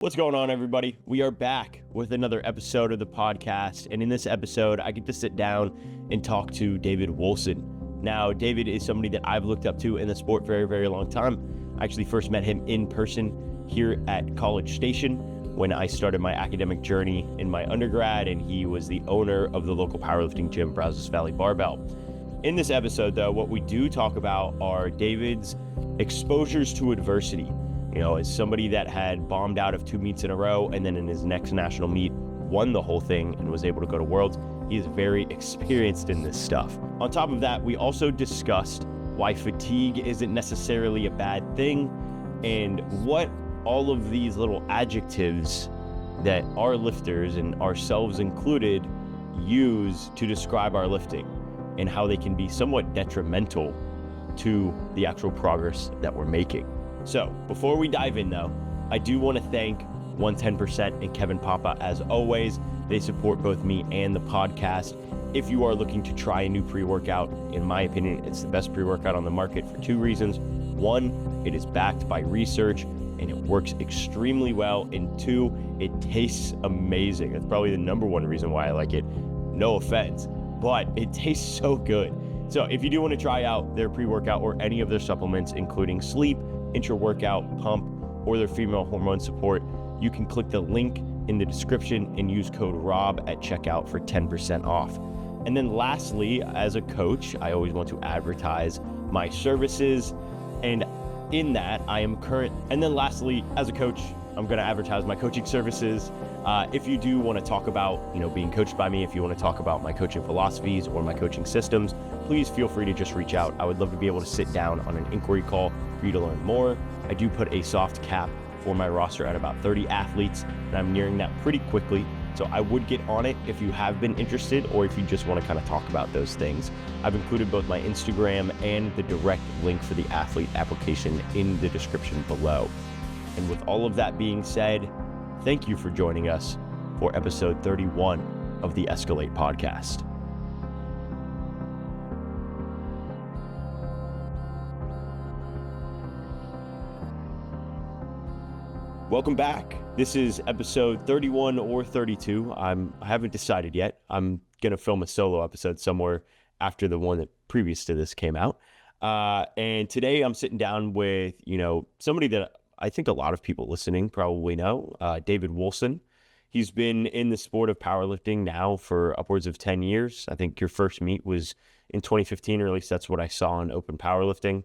What's going on, everybody? We are back with another episode of the podcast, and in this episode, I get to sit down and talk to David Woolson. Now, David is somebody that I've looked up to in the sport for a very long time. I actually first met him in person here at College Station when I started my academic journey in my undergrad, and he was the owner of the local powerlifting gym, Brazos Valley Barbell. In this episode, though, what we do talk about are David's exposures to adversity. You know, as somebody that had bombed out of 2 meets in a row and then in his next national meet won the whole thing and was able to go to Worlds, he is very experienced in this stuff. On top of that, we also discussed why fatigue isn't necessarily a bad thing and what all of these little adjectives that our lifters, and ourselves included, use to describe our lifting and how they can be somewhat detrimental to the actual progress that we're making. So before we dive in though, I do want to thank 110% and Kevin Papa as always. They support both me and the podcast. If you are looking to try a new pre-workout, in my opinion, it's the best pre-workout on the market for 2 reasons. 1, it is backed by research and it works extremely well. And 2, it tastes amazing. That's probably the number 1 reason why I like it. No offense, but it tastes so good. So if you do want to try out their pre-workout or any of their supplements, including sleep, intra-workout, pump, or their female hormone support, you can click the link in the description and use code ROB at checkout for 10% off. And then lastly, as a coach, I always want to advertise my services, and in that I am current. And then lastly, as a coach, I'm going to advertise my coaching services. If you do want to talk about, being coached by me, if you want to talk about my coaching philosophies or my coaching systems, please feel free to just reach out. I would love to be able to sit down on an inquiry call for you to learn more. I do put a soft cap for my roster at about 30 athletes, and I'm nearing that pretty quickly. So I would get on it if you have been interested, or if you just want to kind of talk about those things. I've included both my Instagram and the direct link for the athlete application in the description below. And with all of that being said, thank you for joining us for episode 31 of the Escalate podcast. Welcome back. This is episode 31 or 32. I haven't decided yet. I'm going to film a solo episode somewhere after the one that previous to this came out. And today I'm sitting down with, somebody that I think a lot of people listening probably know, David Woolson. He's been in the sport of powerlifting now for upwards of 10 years. I think your first meet was in 2015, or at least that's what I saw in open powerlifting.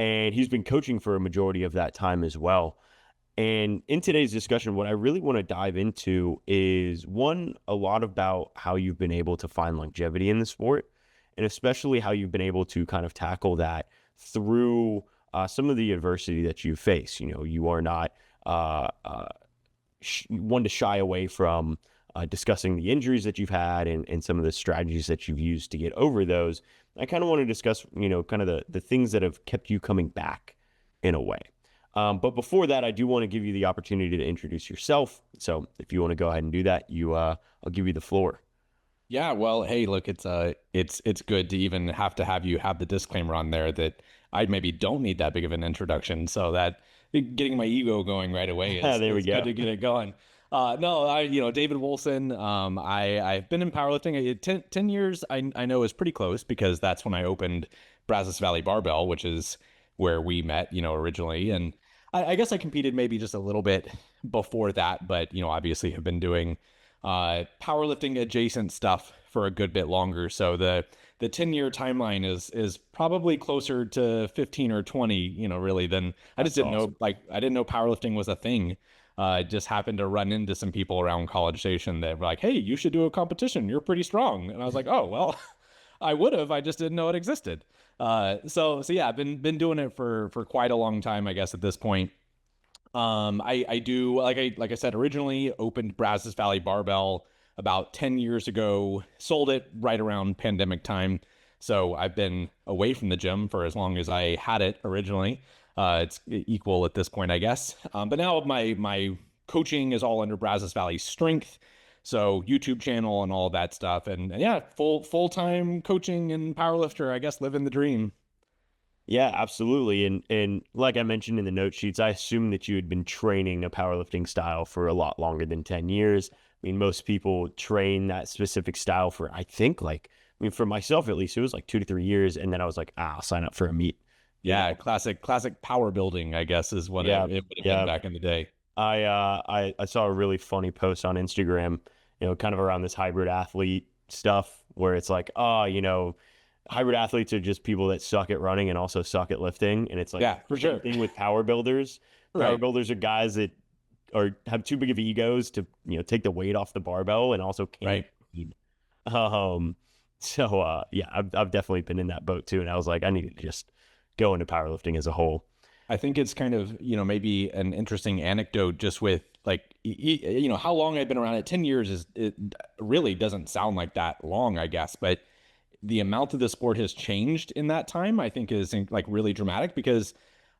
And he's been coaching for a majority of that time as well. And in today's discussion, what I really want to dive into is, one, a lot about how you've been able to find longevity in the sport, and especially how you've been able to kind of tackle that through some of the adversity that you face. You are not one to shy away from discussing the injuries that you've had and some of the strategies that you've used to get over those. I kind of want to discuss, kind of the things that have kept you coming back in a way. But before that, I do want to give you the opportunity to introduce yourself. So if you want to go ahead and do that, I'll give you the floor. Yeah, well, hey, look, it's good to even have you have the disclaimer on there that I maybe don't need that big of an introduction. So that getting my ego going right away is There we go. Good to get it going. David Woolson. I've been in powerlifting 10 years. I know is pretty close because that's when I opened Brazos Valley Barbell, which is where we met, originally. And I guess I competed maybe just a little bit before that, but, obviously have been doing powerlifting adjacent stuff for a good bit longer. So the 10-year timeline is probably closer to 15 or 20, really, than I just didn't know, I didn't know powerlifting was a thing. I just happened to run into some people around College Station that were like, hey, you should do a competition. You're pretty strong. And I was like, oh, well, I would have, I just didn't know it existed. So yeah, I've been doing it for quite a long time, I guess, at this point. I do, like I said, originally opened Brazos Valley Barbell about 10 years ago, sold it right around pandemic time. So I've been away from the gym for as long as I had it originally. It's equal at this point, I guess. But now my coaching is all under Brazos Valley Strength. So YouTube channel and all that stuff. And yeah, full-time coaching and powerlifter, I guess, living the dream. Yeah, absolutely. And like I mentioned in the note sheets, I assume that you had been training a powerlifting style for a lot longer than 10 years. I mean, most people train that specific style for, I think, like, I mean, for myself at least, it was like 2 to 3 years. And then I was like, I'll sign up for a meet, you Yeah, know? classic power building, I guess, is what Yeah. it would have been Yeah. back in the day. I saw a really funny post on Instagram, kind of around this hybrid athlete stuff where it's like, oh, hybrid athletes are just people that suck at running and also suck at lifting. And it's like Yeah, for same sure. thing with power builders. Power Right. builders are guys that have too big of egos to, take the weight off the barbell and also can't Right. lead. Um, yeah, I've definitely been in that boat too. And I was like, I need to just go into powerlifting as a whole. I think it's kind of, maybe an interesting anecdote just with like, how long I've been around it. 10 years it really doesn't sound like that long, I guess, but the amount of the sport has changed in that time, I think is like really dramatic because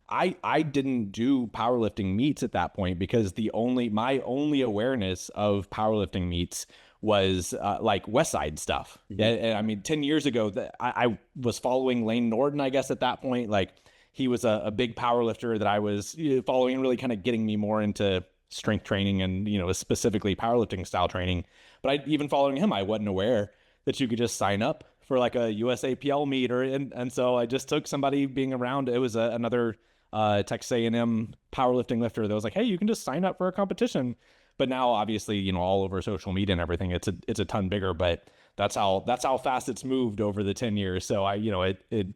I didn't do powerlifting meets at that point because my only awareness of powerlifting meets was like West Side stuff. Mhm. And I mean, 10 years ago, I was following Lane Norton, I guess, at that point. Like he was a big power lifter that I was following and really kind of getting me more into strength training and, specifically powerlifting style training. But even following him, I wasn't aware that you could just sign up for like a USAPL meet and so I just took somebody being around. It was another Texas A&M powerlifting lifter that was like, hey, you can just sign up for a competition. But now, obviously, all over social media and everything, it's a ton bigger. But that's how fast it's moved over the 10 years. So it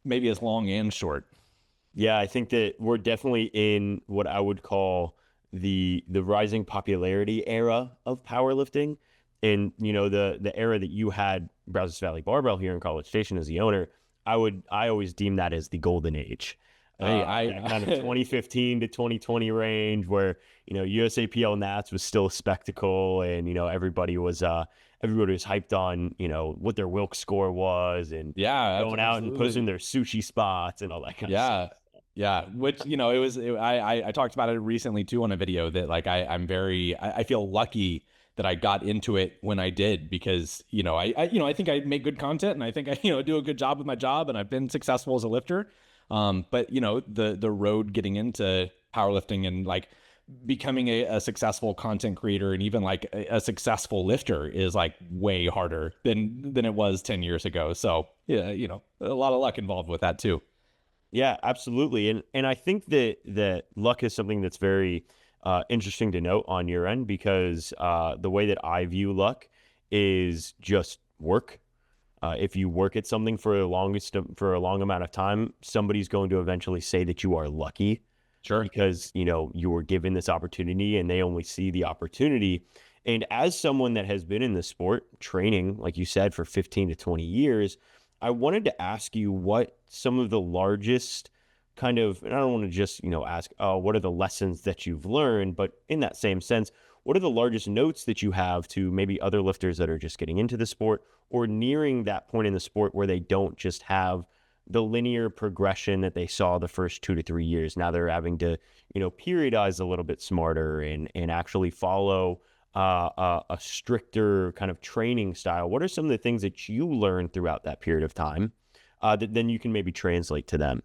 maybe is long and short. Yeah, I think that we're definitely in what I would call the rising popularity era of powerlifting. And the era that you had Brazos Valley Barbell here in College Station as the owner, I always deem that as the golden age. Hey, That kind of I 2015 to 2020 range where, USAPL Nats was still a spectacle and, everybody was hyped on, what their Wilk score was and yeah, going out and posting absolutely. their sushi spots and all that kind of stuff. Yeah. Yeah. Which, I talked about it recently too on a video that like I feel lucky that I got into it when I did because, I think I make good content and I think I, do a good job with my job and I've been successful as a lifter. But the road getting into powerlifting and like becoming a successful content creator and even like a successful lifter is like way harder than it was 10 years ago. So yeah, a lot of luck involved with that too. Yeah, absolutely. And I think that luck is something that's very interesting to note on your end because the way that I view luck is just work. If you work at something for a long amount of time, somebody's going to eventually say that you are lucky Sure. because you were given this opportunity and they only see the opportunity. And as someone that has been in the sport training, like you said, for 15 to 20 years, I wanted to ask you what some of the largest kind of, and I don't want to just, ask, oh, what are the lessons that you've learned? But in that same sense, what are the largest notes that you have to maybe other lifters that are just getting into the sport or nearing that point in the sport where they don't just have the linear progression that they saw the first 2 to 3 years? Now they're having to, periodize a little bit smarter and actually follow a stricter kind of training style. What are some of the things that you learned throughout that period of time that then you can maybe translate to them?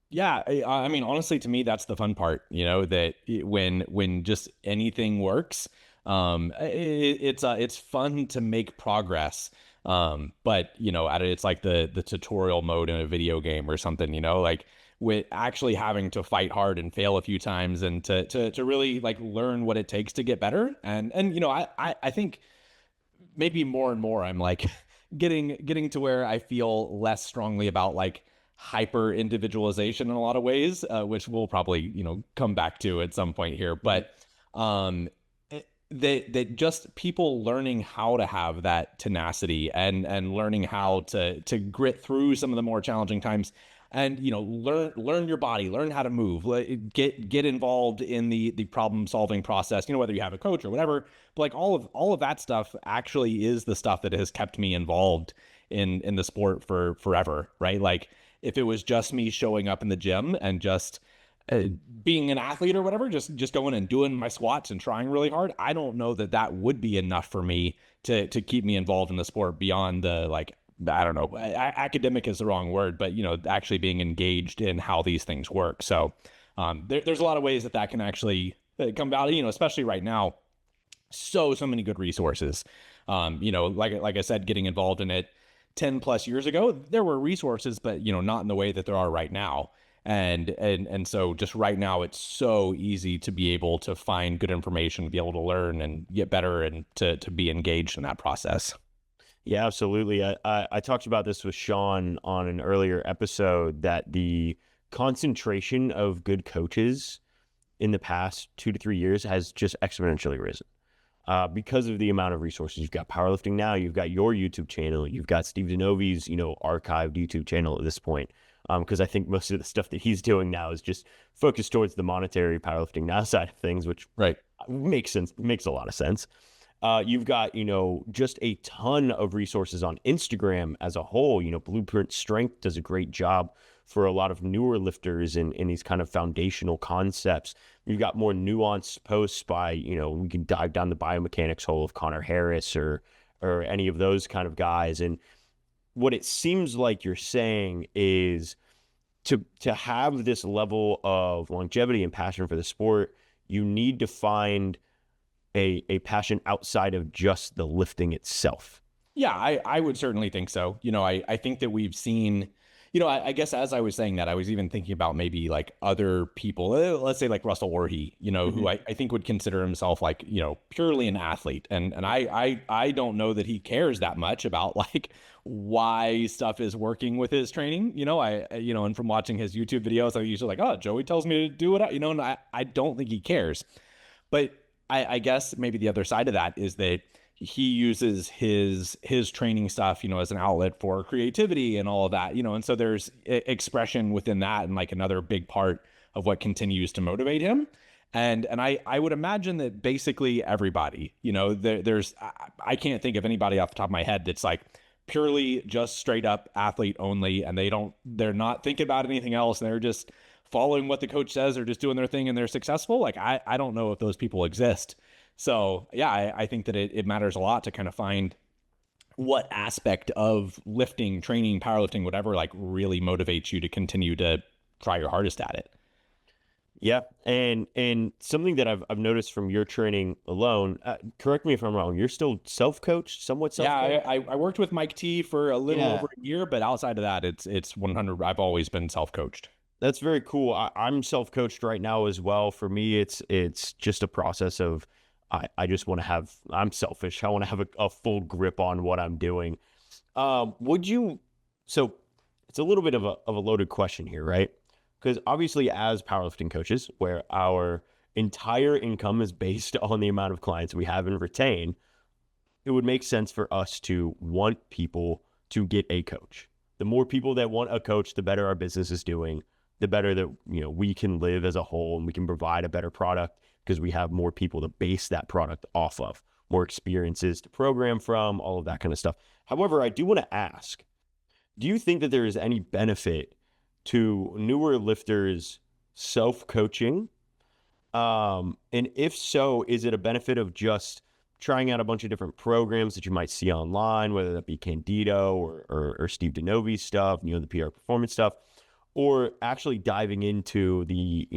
Yeah, I mean, honestly, to me, that's the fun part. That when just anything works, it's fun to make progress. But it's like the tutorial mode in a video game or something. Like with actually having to fight hard and fail a few times and to really like learn what it takes to get better. And I think maybe more and more I'm like getting to where I feel less strongly about like hyper individualization in a lot of ways, which we'll probably come back to at some point here. Mhm. But that just people learning how to have that tenacity and learning how to grit through some of the more challenging times and learn your body, learn how to move, get involved in the problem solving process, whether you have a coach or whatever. But like all of that stuff actually is the stuff that has kept me involved in the sport for forever, right? Like if it was just me showing up in the gym and just being an athlete or whatever, just going and doing my squats and trying really hard, I don't know that would be enough for me to keep me involved in the sport beyond the like I don't know, academic is the wrong word, but actually being engaged in how these things work. So there's a lot of ways that can actually come about, especially right now. So many good resources. Like I said, getting involved in it 10 plus years ago, there were resources, but not in the way that there are right now. And so just right now, it's so easy to be able to find good information, to be able to learn and get better, and to be engaged in that process. Yeah, absolutely. I talked about this with Sean on an earlier episode, that the concentration of good coaches in the past 2 to 3 years has just exponentially risen. Because of the amount of resources. You've got powerlifting now, you've got your YouTube channel, you've got Steve Denovi's, archived YouTube channel at this point. Because I think most of the stuff that he's doing now is just focused towards the monetary powerlifting now side of things, which Right. makes sense, makes a lot of sense. You've got, just a ton of resources on Instagram as a whole. Blueprint Strength does a great job for a lot of newer lifters in these kind of foundational concepts. You've got more nuanced posts by, we can dive down the biomechanics hole of Connor Harris or any of those kind of guys. And what it seems like you're saying is to have this level of longevity and passion for the sport, you need to find a passion outside of just the lifting itself. Yeah, I would certainly think so. I think that we've seen, I guess as I was saying that, I was even thinking about maybe like other people, let's say like Russell Orhe, who I think would consider himself like, purely an athlete. And I don't know that he cares that much about like why stuff is working with his training. And from watching his YouTube videos, I'm usually like, oh, Joey tells me to do it, and I don't think he cares. But I guess maybe the other side of that is that he uses his training stuff, as an outlet for creativity and all of that, and so there's expression within that, and like another big part of what continues to motivate him. And I would imagine that basically everybody, there's I can't think of anybody off the top of my head that's like purely just straight up athlete only, and they're not thinking about anything else, and they're just following what the coach says or just doing their thing and they're successful. Like, I don't know if those people exist. So yeah, I think that it matters a lot to kind of find what aspect of lifting, training, powerlifting, whatever, like really motivates you to continue to try your hardest at it. Yeah, and something that I've noticed from your training alone, correct me if I'm wrong, you're still self-coached, somewhat self-coached? Yeah, I worked with Mike T for a little over a year, but outside of that, it's 100. I've always been self-coached. That's very cool. I'm self-coached right now as well. For me, it's just a process of I just want to have. I'm selfish. I want to have a full grip on what I'm doing. Would you? So it's a little bit of a loaded question here, right? Because obviously, as powerlifting coaches, where our entire income is based on the amount of clients we have and retain, it would make sense for us to want people to get a coach. The more people that want a coach, the better our business is doing, the better that we can live as a whole, and we can provide a better product because we have more people to base that product off of, more experiences to program from, all of that kind of stuff. However, I do want to ask, do you think that there is any benefit to newer lifters self-coaching? And if so, is it a benefit of just trying out a bunch of different programs that you might see online, whether that be Candido or Steve Denovi's stuff, the PR performance stuff, or actually diving into the,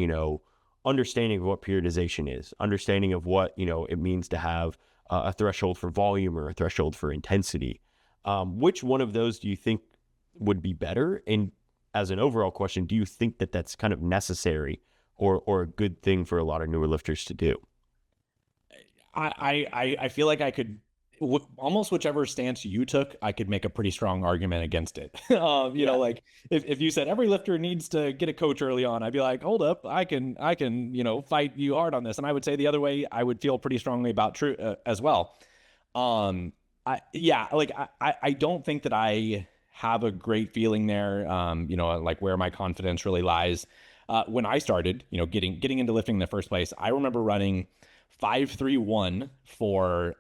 understanding of what periodization is, understanding of what, it means to have a threshold for volume or a threshold for intensity? Which one of those do you think would be better? And as an overall question, do you think that that's kind of necessary or a good thing for a lot of newer lifters to do? I feel like I could almost whichever stance you took, I could make a pretty strong argument against it. Like if you said every lifter needs to get a coach early on, I'd be like, hold up, I can, fight you hard on this. And I would say the other way, I would feel pretty strongly about true as well. I don't think that I have a great feeling there. Like where my confidence really lies. When I started, getting into lifting in the first place, I remember running 5-3-1 for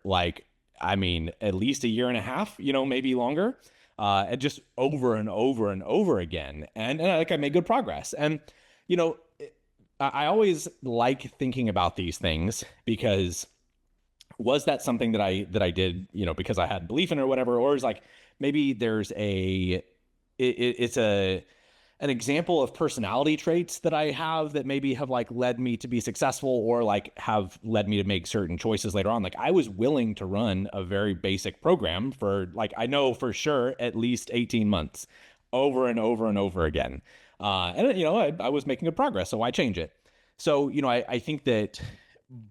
at least a year and a half, maybe longer, and just over and over and over again. And I made good progress. And, I always like thinking about these things because was that something that I did, because I had belief in it or whatever, or is like maybe there's it's an example of personality traits that I have that maybe have like led me to be successful or like have led me to make certain choices later on. Like I was willing to run a very basic program for like, I know for sure at least 18 months over and over and over again. And I was making good progress, so why change it? So, I think that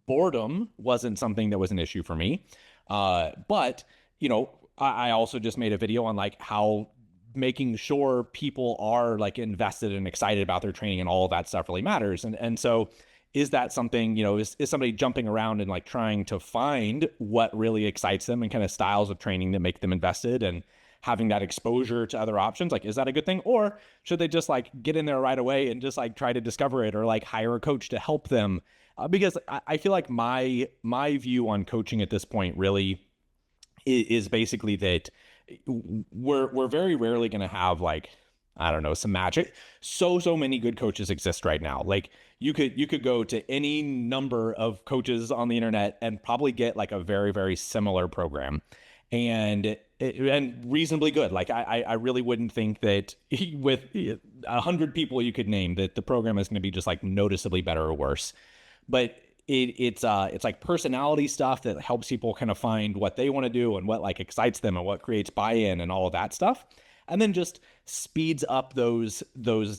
boredom wasn't something that was an issue for me. But, I also just made a video on like how making sure people are like invested and excited about their training and all of that stuff really matters. And so is that something, is somebody jumping around and like trying to find what really excites them and kind of styles of training that make them invested and having that exposure to other options? Like, is that a good thing? Or should they just like get in there right away and just like try to discover it or like hire a coach to help them? Because I feel like my view on coaching at this point really is basically that we're very rarely going to have like, I don't know, some magic. So many good coaches exist right now. Like you could go to any number of coaches on the internet and probably get like a very, very similar program and reasonably good. Like I really wouldn't think that with 100 people you could name that the program is going to be just like noticeably better or worse. But it's like personality stuff that helps people kind of find what they want to do and what like excites them and what creates buy-in and all of that stuff. And then just speeds up those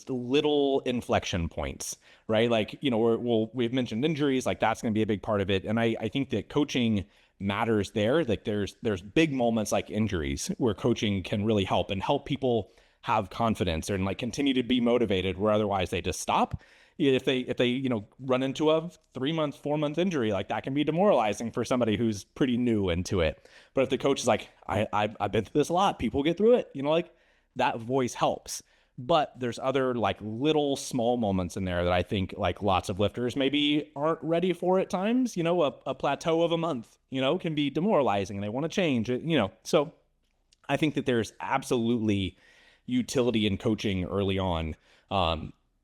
little inflection points, right? Like, we've mentioned injuries, like that's going to be a big part of it. And I think that coaching matters there. Like there's big moments like injuries where coaching can really help and help people have confidence and like continue to be motivated where otherwise they just stop. If they run into a 3-month, 4-month injury, like that can be demoralizing for somebody who's pretty new into it. But if the coach is like, I've been through this a lot, people get through it, like that voice helps. But there's other like little small moments in there that I think like lots of lifters maybe aren't ready for at times. A plateau of a month, can be demoralizing and they want to change it, So I think that there's absolutely utility in coaching early on.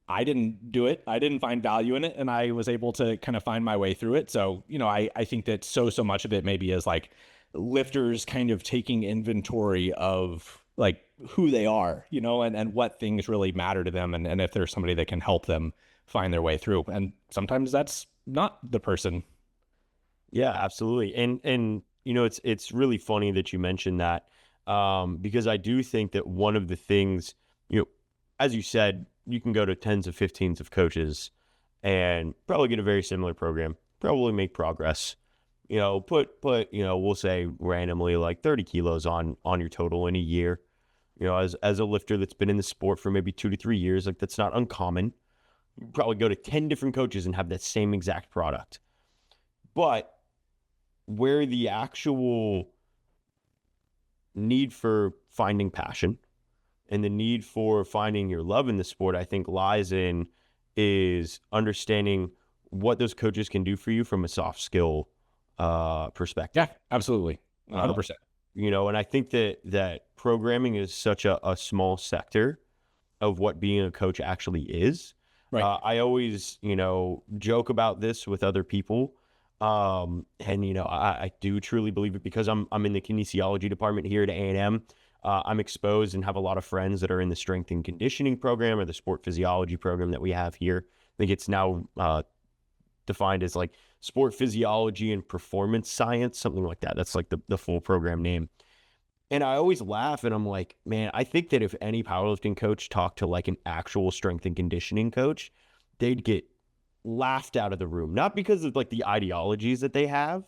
I didn't do it. I didn't find value in it. And I was able to kind of find my way through it. So, I think that so much of it maybe is like lifters kind of taking inventory of like who they are, and what things really matter to them. And if there's somebody that can help them find their way through. And sometimes that's not the person. Yeah, absolutely. And it's really funny that you mentioned that, because I do think that one of the things, as you said, you can go to tens of 15s of coaches and probably get a very similar program, probably make progress, put we'll say randomly like 30 kilos on your total in a year, as a lifter that's been in the sport for maybe 2 to 3 years, like that's not uncommon. You probably go to 10 different coaches and have that same exact product. But where the actual need for finding passion and the need for finding your love in the sport, I think lies in is understanding what those coaches can do for you from a soft skill perspective. Yeah, absolutely. 100%. And I think that programming is such a small sector of what being a coach actually is. Right. I always, joke about this with other people. And, I do truly believe it because I'm in the kinesiology department here at A&M. I'm exposed and have a lot of friends that are in the strength and conditioning program or the sport physiology program that we have here. I think it's now defined as like sport physiology and performance science, something like that. That's like the full program name. And I always laugh and I'm like, man, I think that if any powerlifting coach talked to like an actual strength and conditioning coach, they'd get laughed out of the room. Not because of like the ideologies that they have,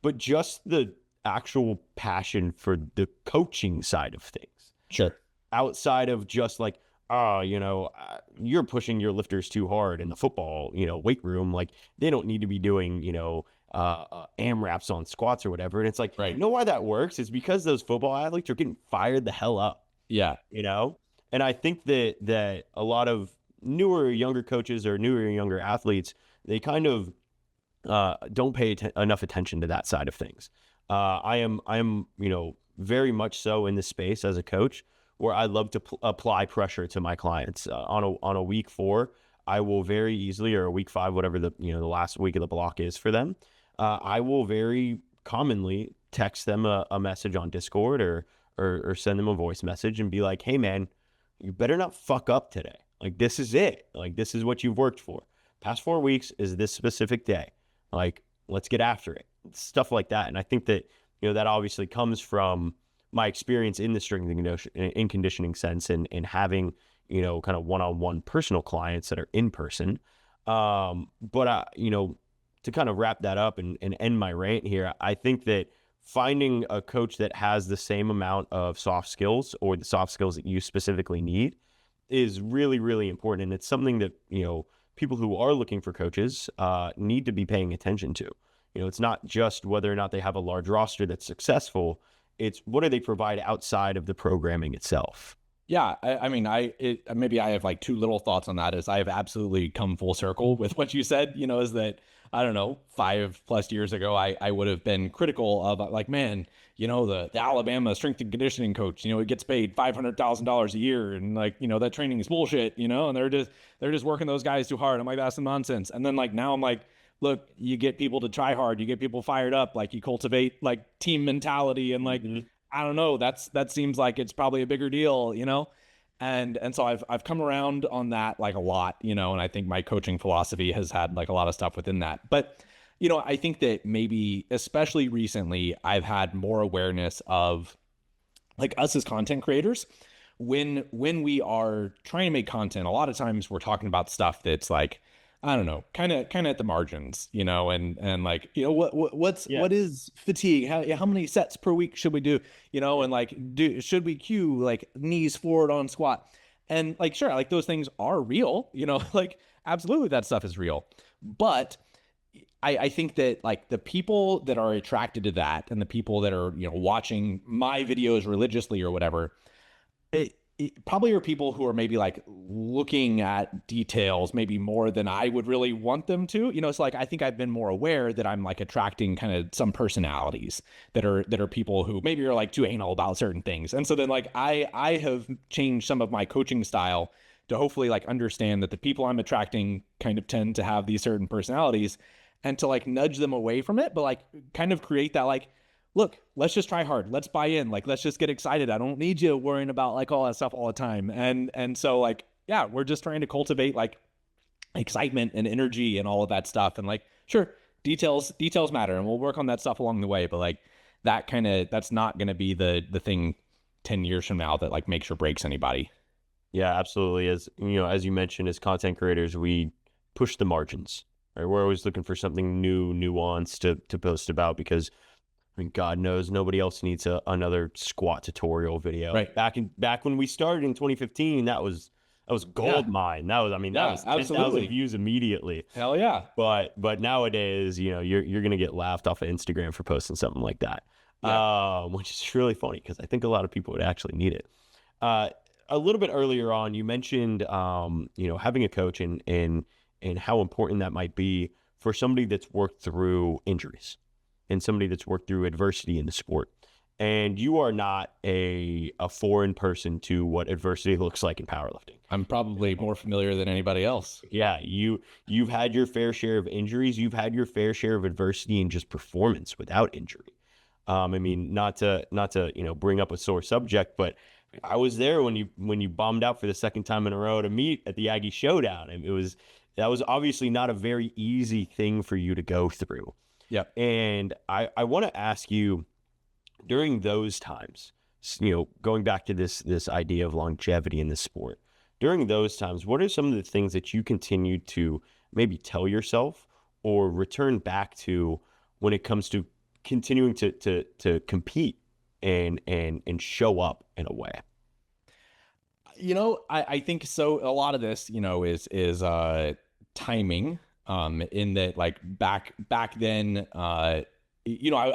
but just the actual passion for the coaching side of things. Sure. Outside of just like, you're pushing your lifters too hard in the football, weight room. Like they don't need to be doing, AMRAPs on squats or whatever. And it's like, right. You know why that works? It's because those football athletes are getting fired the hell up. Yeah. And I think that a lot of newer, younger coaches or newer, younger athletes, they kind of don't pay enough attention to that side of things. I am, very much so in this space as a coach where I love to apply pressure to my clients. On a week 4, I will very easily, or a week 5, whatever the last week of the block is for them, I will very commonly text them a message on Discord or send them a voice message and be like, hey man, you better not fuck up today. Like, this is it. Like, this is what you've worked for. Past 4 weeks is this specific day. Like, let's get after it. Stuff like that. And I think that, that obviously comes from my experience in the strength and conditioning sense and having, kind of one-on-one personal clients that are in person. To kind of wrap that up and end my rant here, I think that finding a coach that has the same amount of soft skills or the soft skills that you specifically need is really, really important. And it's something that, people who are looking for coaches need to be paying attention to. It's not just whether or not they have a large roster that's successful. It's what do they provide outside of the programming itself. Yeah, maybe I have like two little thoughts on that. Is I have absolutely come full circle with what you said. Is that I don't know, 5+ years ago, I would have been critical of like, man, the Alabama strength and conditioning coach, it gets paid $500,000 a year, and like, that training is bullshit, and they're just working those guys too hard. I'm like, that's some nonsense. And then like now I'm like, look, you get people to try hard, you get people fired up, like you cultivate like team mentality, and like, I don't know, that seems like it's probably a bigger deal, And so I've come around on that like a lot, and I think my coaching philosophy has had like a lot of stuff within that. But, I think that maybe especially recently I've had more awareness of like us as content creators. When we are trying to make content, a lot of times we're talking about stuff that's like, I don't know, kind of at the margins, and like, what is fatigue? How many sets per week should we do? And like, should we cue like knees forward on squat? And like, sure, like those things are real, like absolutely that stuff is real. But I think that like the people that are attracted to that and the people that are, watching my videos religiously or whatever, it probably are people who are maybe like looking at details maybe more than I would really want them to. It's like I think I've been more aware that I'm like attracting kind of some personalities that are people who maybe are like too anal about certain things. And so then like I have changed some of my coaching style to hopefully like understand that the people I'm attracting kind of tend to have these certain personalities, and to like nudge them away from it, but like kind of create that like, look, let's just try hard. Let's buy in. Like, let's just get excited. I don't need you worrying about like all that stuff all the time. And so like, yeah, we're just trying to cultivate like excitement and energy and all of that stuff. And like, sure, details matter, and we'll work on that stuff along the way. But like that's not going to be the thing 10 years from now that like makes or breaks anybody. Yeah, absolutely. As you mentioned, as content creators, we push the margins, right? We're always looking for something new, nuanced to post about, because I mean, God knows nobody else needs another squat tutorial video. Right. Back when we started in 2015, that was gold mine. That was 10,000 views immediately. Hell yeah. But nowadays, you're gonna get laughed off of Instagram for posting something like that. Yeah. Which is really funny because I think a lot of people would actually need it. A little bit earlier on, you mentioned having a coach and how important that might be for somebody that's worked through injuries and somebody that's worked through adversity in the sport. And you are not a foreign person to what adversity looks like in powerlifting. I'm probably more familiar than anybody else. Yeah, you've had your fair share of injuries. You've had your fair share of adversity and just performance without injury. I mean, not to bring up a sore subject, but I was there when you bombed out for the second time in a row to meet at the Aggie Showdown, and that was obviously not a very easy thing for you to go through. Yeah. And I want to ask you, during those times, going back to this idea of longevity in the sport, during those times, what are some of the things that you continue to maybe tell yourself or return back to when it comes to continuing to compete and show up in a way? I think so. A lot of this, is timing. In that, like back then, I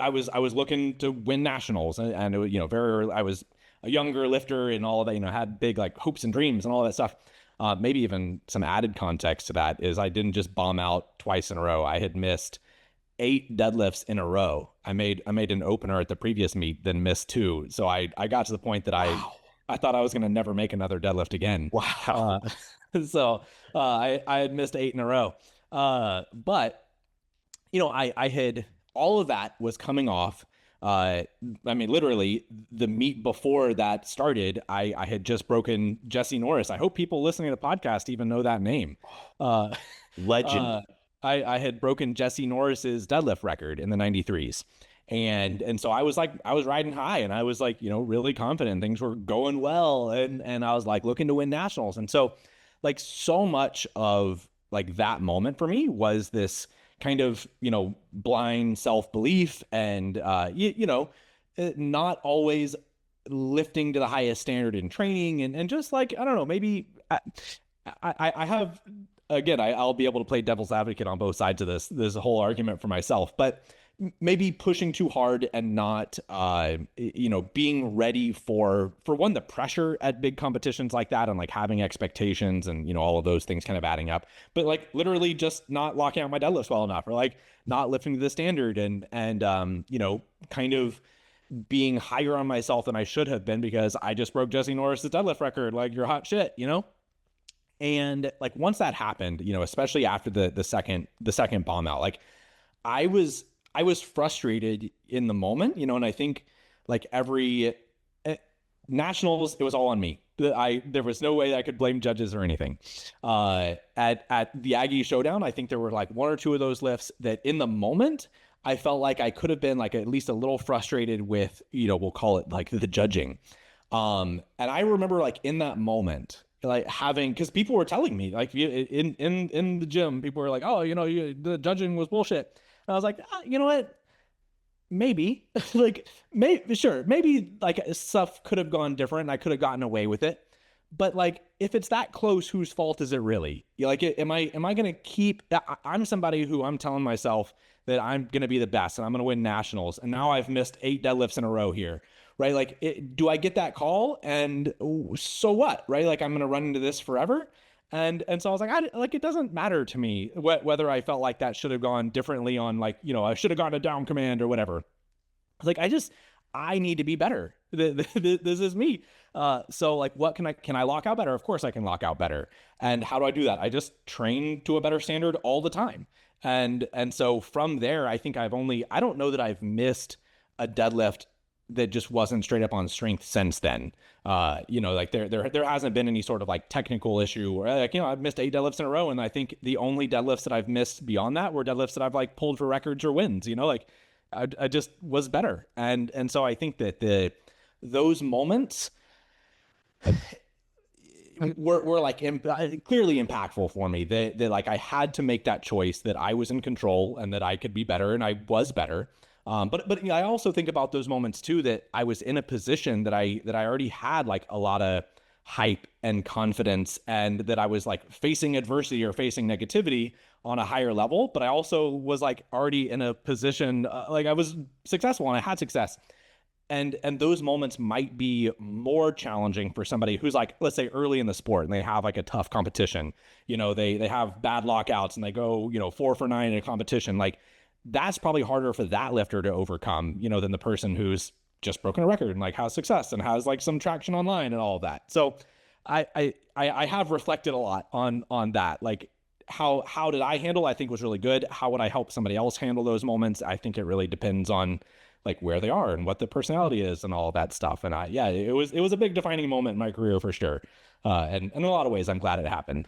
was looking to win nationals, and it, very early, I was a younger lifter and all of that. Had big like hopes and dreams and all that stuff. Maybe even some added context to that is I didn't just bomb out twice in a row. I had missed 8 deadlifts in a row. I made an opener at the previous meet, then missed 2. So I got to the point that I thought I was going to never make another deadlift again. Wow. So I had missed 8 in a row. But I all of that was coming off. I mean, literally the meet before that started, I had just broken Jesse Norris. I hope people listening to the podcast even know that name. Uh, Legend. I had broken Jesse Norris's deadlift record in the 93s. And so I was riding high, and I was like, really confident things were going well. And I was like looking to win nationals. And so like so much of like that moment for me was this kind of, blind self-belief and, not always lifting to the highest standard in training. And just like, I don't know, maybe I have, again, I'll be able to play devil's advocate on both sides of this whole argument for myself, but maybe pushing too hard and not, being ready for one, the pressure at big competitions like that, and like having expectations and, all of those things kind of adding up, but like literally just not locking out my deadlifts well enough, or like not lifting to the standard and, kind of being higher on myself than I should have been because I just broke Jesse Norris's deadlift record. Like, you're hot shit, And like once that happened, especially after the second bomb out, like I was frustrated in the moment, and I think like every nationals, it was all on me. There was no way I could blame judges or anything. At the Aggie Showdown, I think there were like one or two of those lifts that in the moment I felt like I could have been like at least a little frustrated with, we'll call it like the judging. And I remember like in that moment, like having, because people were telling me like in the gym, people were like, oh, the judging was bullshit. And I was like, you know what? Maybe like, maybe like stuff could have gone different and I could have gotten away with it. But like, if it's that close, whose fault is it really? Like, am I going to keep, I'm somebody who I'm telling myself that I'm going to be the best and I'm going to win nationals. And now I've missed 8 deadlifts in a row here, right? Like, do I get that call? And so what, right? Like, I'm going to run into this forever. And so I was like, it doesn't matter to me whether I felt like that should have gone differently on like, I should have gone a down command or whatever. Like, I need to be better. This is me. So like, what can I lock out better? Of course I can lock out better. And how do I do that? I just train to a better standard all the time. And so from there, I think I don't know that I've missed a deadlift that just wasn't straight up on strength since then. Like there hasn't been any sort of like technical issue or like, I've missed 8 deadlifts in a row. And I think the only deadlifts that I've missed beyond that were deadlifts that I've like pulled for records or wins, like I just was better. And so I think that those moments were like clearly impactful for me, that like I had to make that choice, that I was in control and that I could be better, and I was better. But I also think about those moments too, that I was in a position that I already had like a lot of hype and confidence, and that I was like facing adversity or facing negativity on a higher level. But I also was like already in a position, like I was successful and I had success. And those moments might be more challenging for somebody who's like, let's say early in the sport and they have like a tough competition, they have bad lockouts and they go, 4 for 9 in a competition. Like, that's probably harder for that lifter to overcome, than the person who's just broken a record and like has success and has like some traction online and all of that. So I have reflected a lot on that. Like, how did I handle? I think was really good. How would I help somebody else handle those moments? I think it really depends on like where they are and what the personality is and all of that stuff. And it was a big defining moment in my career for sure. And in a lot of ways, I'm glad it happened.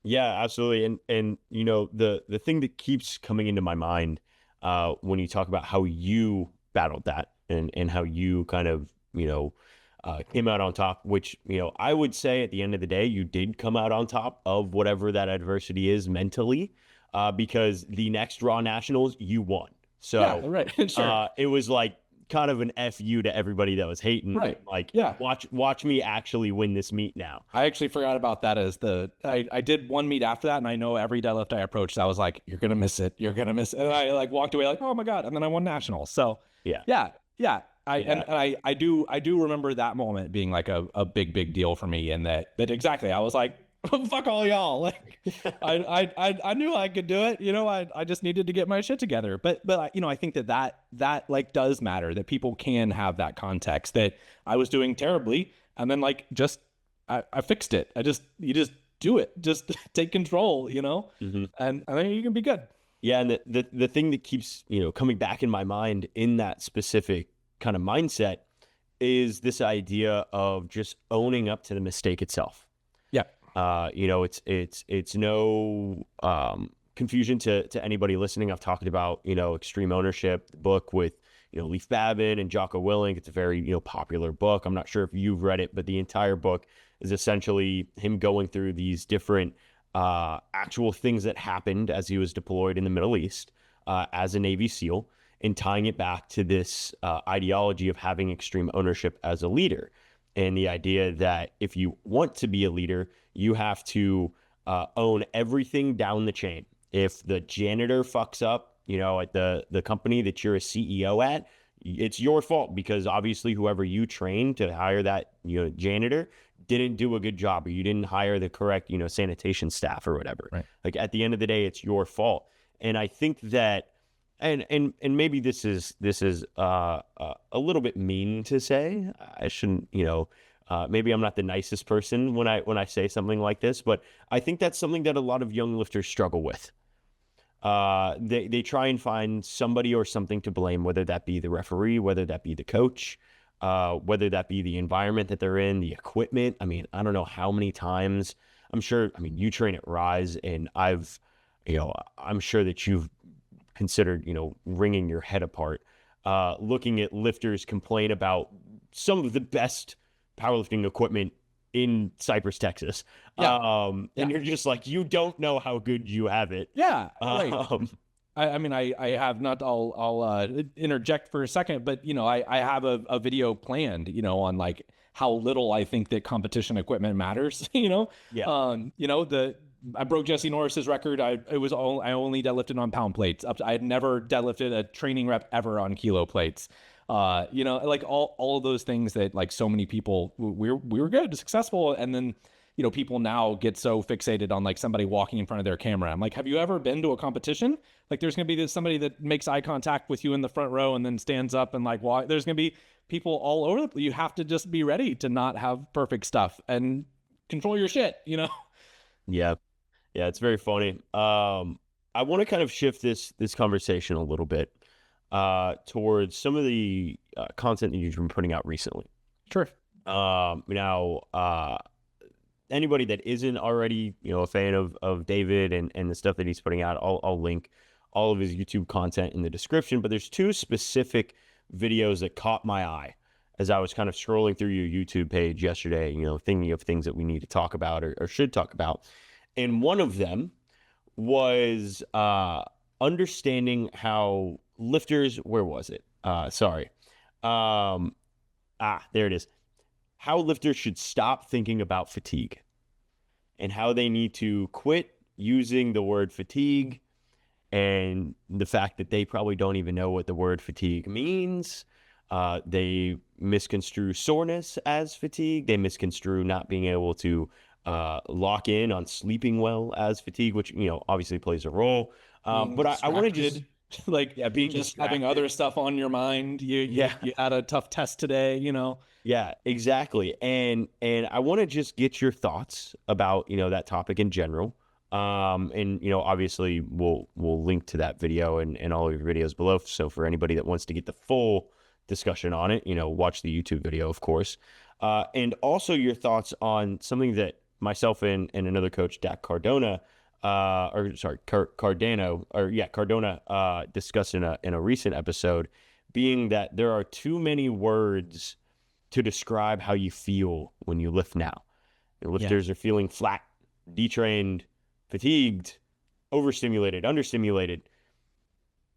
Yeah, absolutely. And the thing that keeps coming into my mind when you talk about how you battled that and how you kind of, came out on top, which, I would say at the end of the day, you did come out on top of whatever that adversity is mentally, because the next Raw Nationals, you won. So yeah, right. Sure. It was like kind of an FU to everybody that was hating. Right. Like, yeah, watch me actually win this meet now. I actually forgot about that as I did one meet after that, and I know every deadlift I approached, I was like, you're going to miss it. You're going to miss it. And I like walked away like, oh my God. And then I won nationals. So yeah. I do remember that moment being like a big deal for me. And that exactly, I was like, fuck all y'all. Like, I knew I could do it. I just needed to get my shit together. But I think that like does matter, that people can have that context, that I was doing terribly. And then like, I fixed it. You just do it. Just take control, Mm-hmm. and I think you can be good. Yeah, and the thing that keeps, coming back in my mind in that specific kind of mindset is this idea of just owning up to the mistake itself. Yeah. It's no confusion to anybody listening. I've talked about, Extreme Ownership, the book with, Leif Babin and Jocko Willink. It's a very, popular book. I'm not sure if you've read it, but the entire book is essentially him going through these different actual things that happened as he was deployed in the Middle East as a Navy SEAL, and tying it back to this ideology of having extreme ownership as a leader. And the idea that if you want to be a leader, you have to own everything down the chain. If the janitor fucks up, at the company that you're a CEO at, it's your fault, because obviously whoever you trained to hire that, janitor didn't do a good job, or you didn't hire the correct, sanitation staff or whatever. Right. Like, at the end of the day, it's your fault. And I think that, and maybe this is a little bit mean to say. I shouldn't, maybe I'm not the nicest person when I say something like this, but I think that's something that a lot of young lifters struggle with. They try and find somebody or something to blame, whether that be the referee, whether that be the coach, whether that be the environment that they're in, the equipment. I mean, I don't know how many times. I'm sure, I mean, you train at Rise, and I'm sure that you've considered, wringing your head apart, looking at lifters complain about some of the best powerlifting equipment in Cypress, Texas. Yeah. And you're just like, you don't know how good you have it. Yeah. Right. Um, I mean, I have not, I'll interject for a second, but, I have a video planned, on like how little I think that competition equipment matters, Yeah. I broke Jesse Norris's record. I only deadlifted on pound plates. I had never deadlifted a training rep ever on kilo plates. Like all of those things that, like, so many people, we were good, successful. And then, people now get so fixated on like somebody walking in front of their camera. I'm like, have you ever been to a competition? Like, there's going to be somebody that makes eye contact with you in the front row and then stands up and like walk. There's going to be people all over the place. You have to just be ready to not have perfect stuff and control your shit, Yeah. Yeah. It's very funny. I want to kind of shift this conversation a little bit towards some of the content that you've been putting out recently. Sure. Now, anybody that isn't already, a fan of David and the stuff that he's putting out, I'll link all of his YouTube content in the description. But there's two specific videos that caught my eye as I was kind of scrolling through your YouTube page yesterday, thinking of things that we need to talk about or should talk about. And one of them was understanding how lifters, where was it? Sorry. There it is. How lifters should stop thinking about fatigue, and how they need to quit using the word fatigue, and the fact that they probably don't even know what the word fatigue means. They misconstrue soreness as fatigue. They misconstrue not being able to lock in on sleeping well as fatigue, which, obviously plays a role. But I want to just, like, yeah, being just distracted. having other stuff on your mind. You had a tough test today, Yeah, exactly. And I want to just get your thoughts about, that topic in general. And, obviously we'll link to that video and all of your videos below. So for anybody that wants to get the full discussion on it, watch the YouTube video, of course. And also your thoughts on something that myself and another coach, Dak Cardona, Cardona, discussed in a recent episode, being that there are too many words to describe how you feel when you lift now. Lifters are feeling flat, detrained, fatigued, overstimulated, understimulated.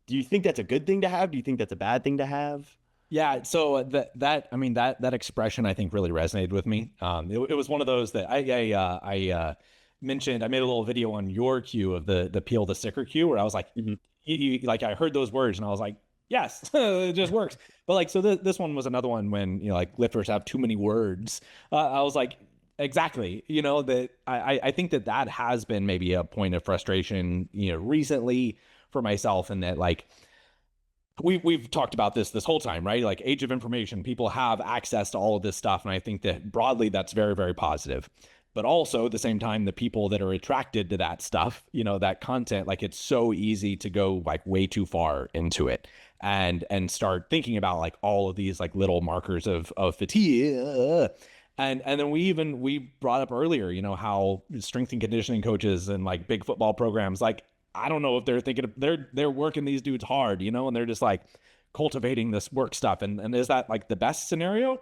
Do you think that's a good thing to have? Do you think that's a bad thing to have? Yeah. So that expression, I think, really resonated with me. It was one of those that I mentioned. I made a little video on your cue of the peel the sticker cue, where I was like, like, I heard those words and I was like, yes, it just works. But like, so this one was another one when, like, lifters have too many words. I was like, exactly, that I think that has been maybe a point of frustration, recently for myself, and that, like, we've talked about this whole time, right? Like, age of information, people have access to all of this stuff. And I think that broadly, that's very, very positive. but also at the same time, the people that are attracted to that stuff, that content, like it's so easy to go like way too far into it and start thinking about like all of these like little markers of fatigue. And then we brought up earlier, how strength and conditioning coaches and like big football programs, like I don't know if they're thinking they're working these dudes hard, and they're just like cultivating this work stuff. And is that like the best scenario?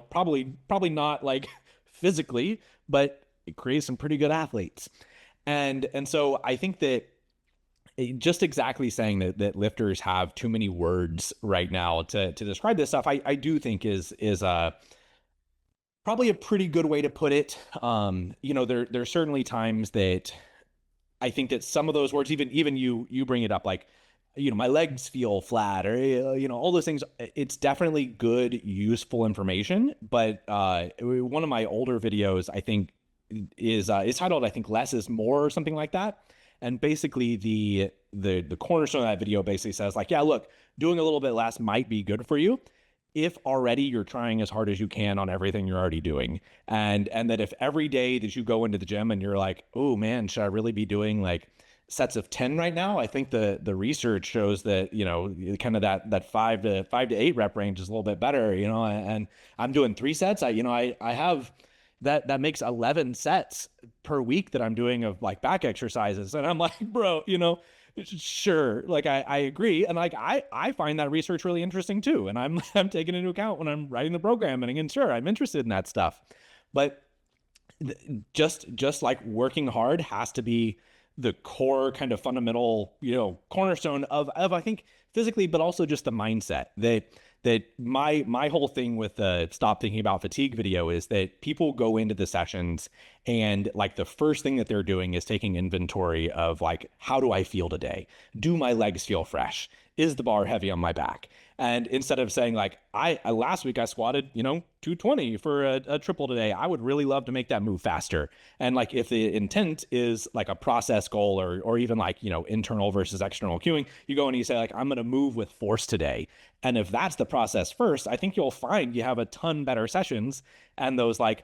Probably not like physically, but it creates some pretty good athletes. And so I think that just exactly saying that lifters have too many words right now to describe this stuff, I do think is probably a pretty good way to put it. There's certainly times that I think that some of those words, even you bring it up, like, my legs feel flat, or, all those things. It's definitely good, useful information. But one of my older videos, I think, is titled, I think, "Less is More" or something like that. And basically the cornerstone of that video basically says like, yeah, look, doing a little bit less might be good for you if already you're trying as hard as you can on everything you're already doing. And that if every day that you go into the gym and you're like, oh man, should I really be doing like sets of 10 right now? I think the research shows that, kind of that 5 to 8 rep range is a little bit better, and I'm doing 3 sets. I have that makes 11 sets per week that I'm doing of like back exercises. And I'm like, bro, sure. Like I agree. And like, I find that research really interesting too. And I'm taking into account when I'm writing the programming, and sure, I'm interested in that stuff. But just like working hard has to be the core kind of fundamental, cornerstone of I think physically, but also just the mindset that my whole thing with the Stop Thinking About Fatigue video is that people go into the sessions and like the first thing that they're doing is taking inventory of like, how do I feel today? Do my legs feel fresh? Is the bar heavy on my back? And instead of saying like, I last week I squatted, 220 for a triple today, I would really love to make that move faster. And like, if the intent is like a process goal or even like, internal versus external cueing, you go and you say like, I'm going to move with force today. And if that's the process first, I think you'll find you have a ton better sessions, and those like,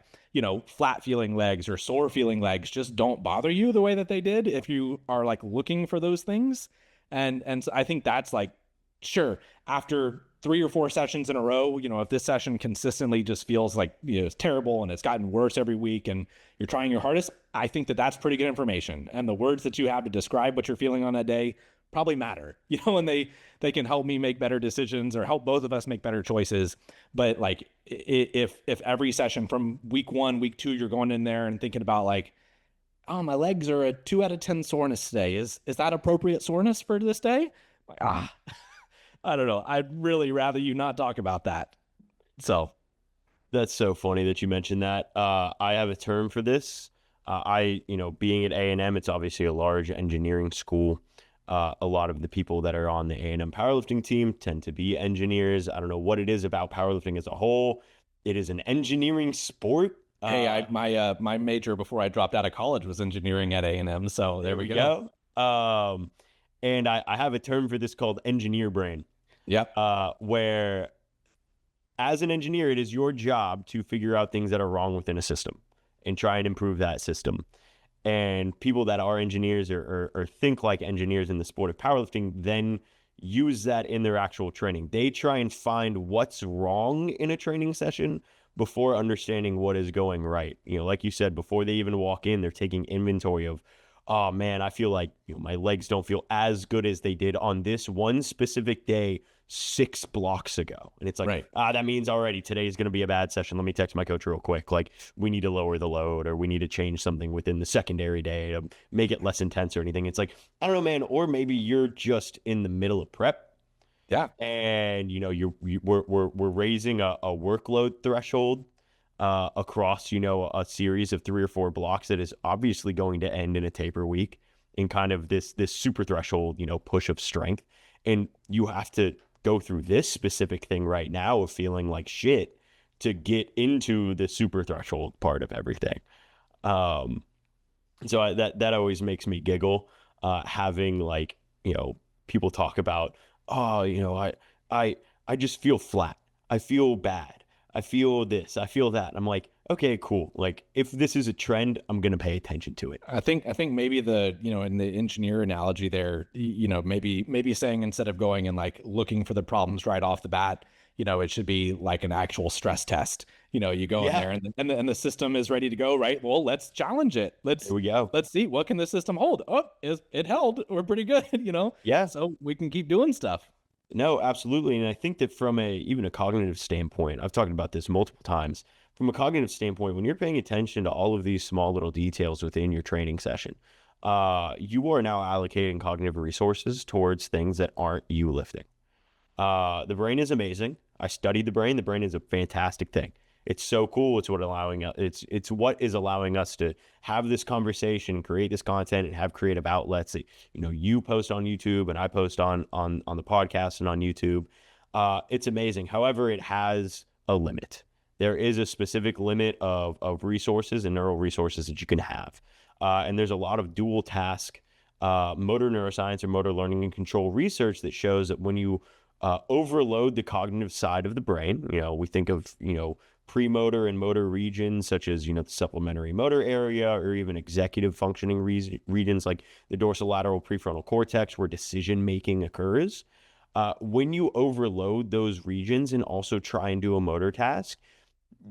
flat feeling legs or sore feeling legs just don't bother you the way that they did if you are like looking for those things. And so I think that's like, sure, after 3 or 4 sessions in a row, if this session consistently just feels like, it's terrible and it's gotten worse every week and you're trying your hardest, I think that that's pretty good information. And the words that you have to describe what you're feeling on that day probably matter, and they can help me make better decisions or help both of us make better choices. But like, if every session from week 1, week 2, you're going in there and thinking about like, oh, my legs are a 2 out of 10 soreness today. Is that appropriate soreness for this day? Like, I don't know. I'd really rather you not talk about that. So That's so funny that you mentioned that. I have a term for this. Being at A&M, it's obviously a large engineering school. A lot of the people that are on the A&M powerlifting team tend to be engineers. I don't know what it is about powerlifting as a whole. It is an engineering sport. Hey, my major before I dropped out of college was engineering at A&M. So there we go. And I have a term for this called engineer brain. Yep. Where as an engineer, it is your job to figure out things that are wrong within a system and try and improve that system. And people that are engineers or think like engineers in the sport of powerlifting then use that in their actual training. They try and find what's wrong in a training session before understanding what is going right. Like you said, before they even walk in, they're taking inventory of, oh man, I feel like my legs don't feel as good as they did on this one specific day 6 blocks ago. And it's like, right. That means already today's going to be a bad session. Let me text my coach real quick. Like, we need to lower the load, or we need to change something within the secondary day to make it less intense or anything. It's like, I don't know, man. Or maybe you're just in the middle of prep. Yeah. And, we're raising a workload threshold across, a series of 3 or 4 blocks that is obviously going to end in a taper week in kind of this super threshold, push of strength. And you have to go through this specific thing right now of feeling like shit to get into the super threshold part of everything. So that always makes me giggle, having like, people talk about, I just feel flat. I feel bad. I feel this. I feel that. I'm like, okay, cool. Like if this is a trend, I'm going to pay attention to it. I think maybe the, in the engineer analogy there, maybe saying instead of going and like looking for the problems right off the bat, it should be like an actual stress test. You go in Yeah, there and the system is ready to go, right? Well, let's challenge it. there we go. Let's see, what can the system hold? Oh, it held. We're pretty good, Yeah. so we can keep doing stuff. No, absolutely. And I think that from even a cognitive standpoint, I've talked about this multiple times. From a cognitive standpoint, when you're paying attention to all of these small little details within your training session, you are now allocating cognitive resources towards things that aren't you lifting. The brain is amazing. I studied the brain. The brain is a fantastic thing. It's so cool. It's what is allowing us to have this conversation, create this content, and have creative outlets that you post on YouTube and I post on the podcast and on YouTube. It's amazing. However, it has a limit. There is a specific limit of resources and neural resources that you can have, and there's a lot of dual task motor neuroscience or motor learning and control research that shows that when you overload the cognitive side of the brain, we think of premotor and motor regions such as the supplementary motor area, or even executive functioning regions like the dorsolateral prefrontal cortex, where decision making occurs. When you overload those regions and also try and do a motor task,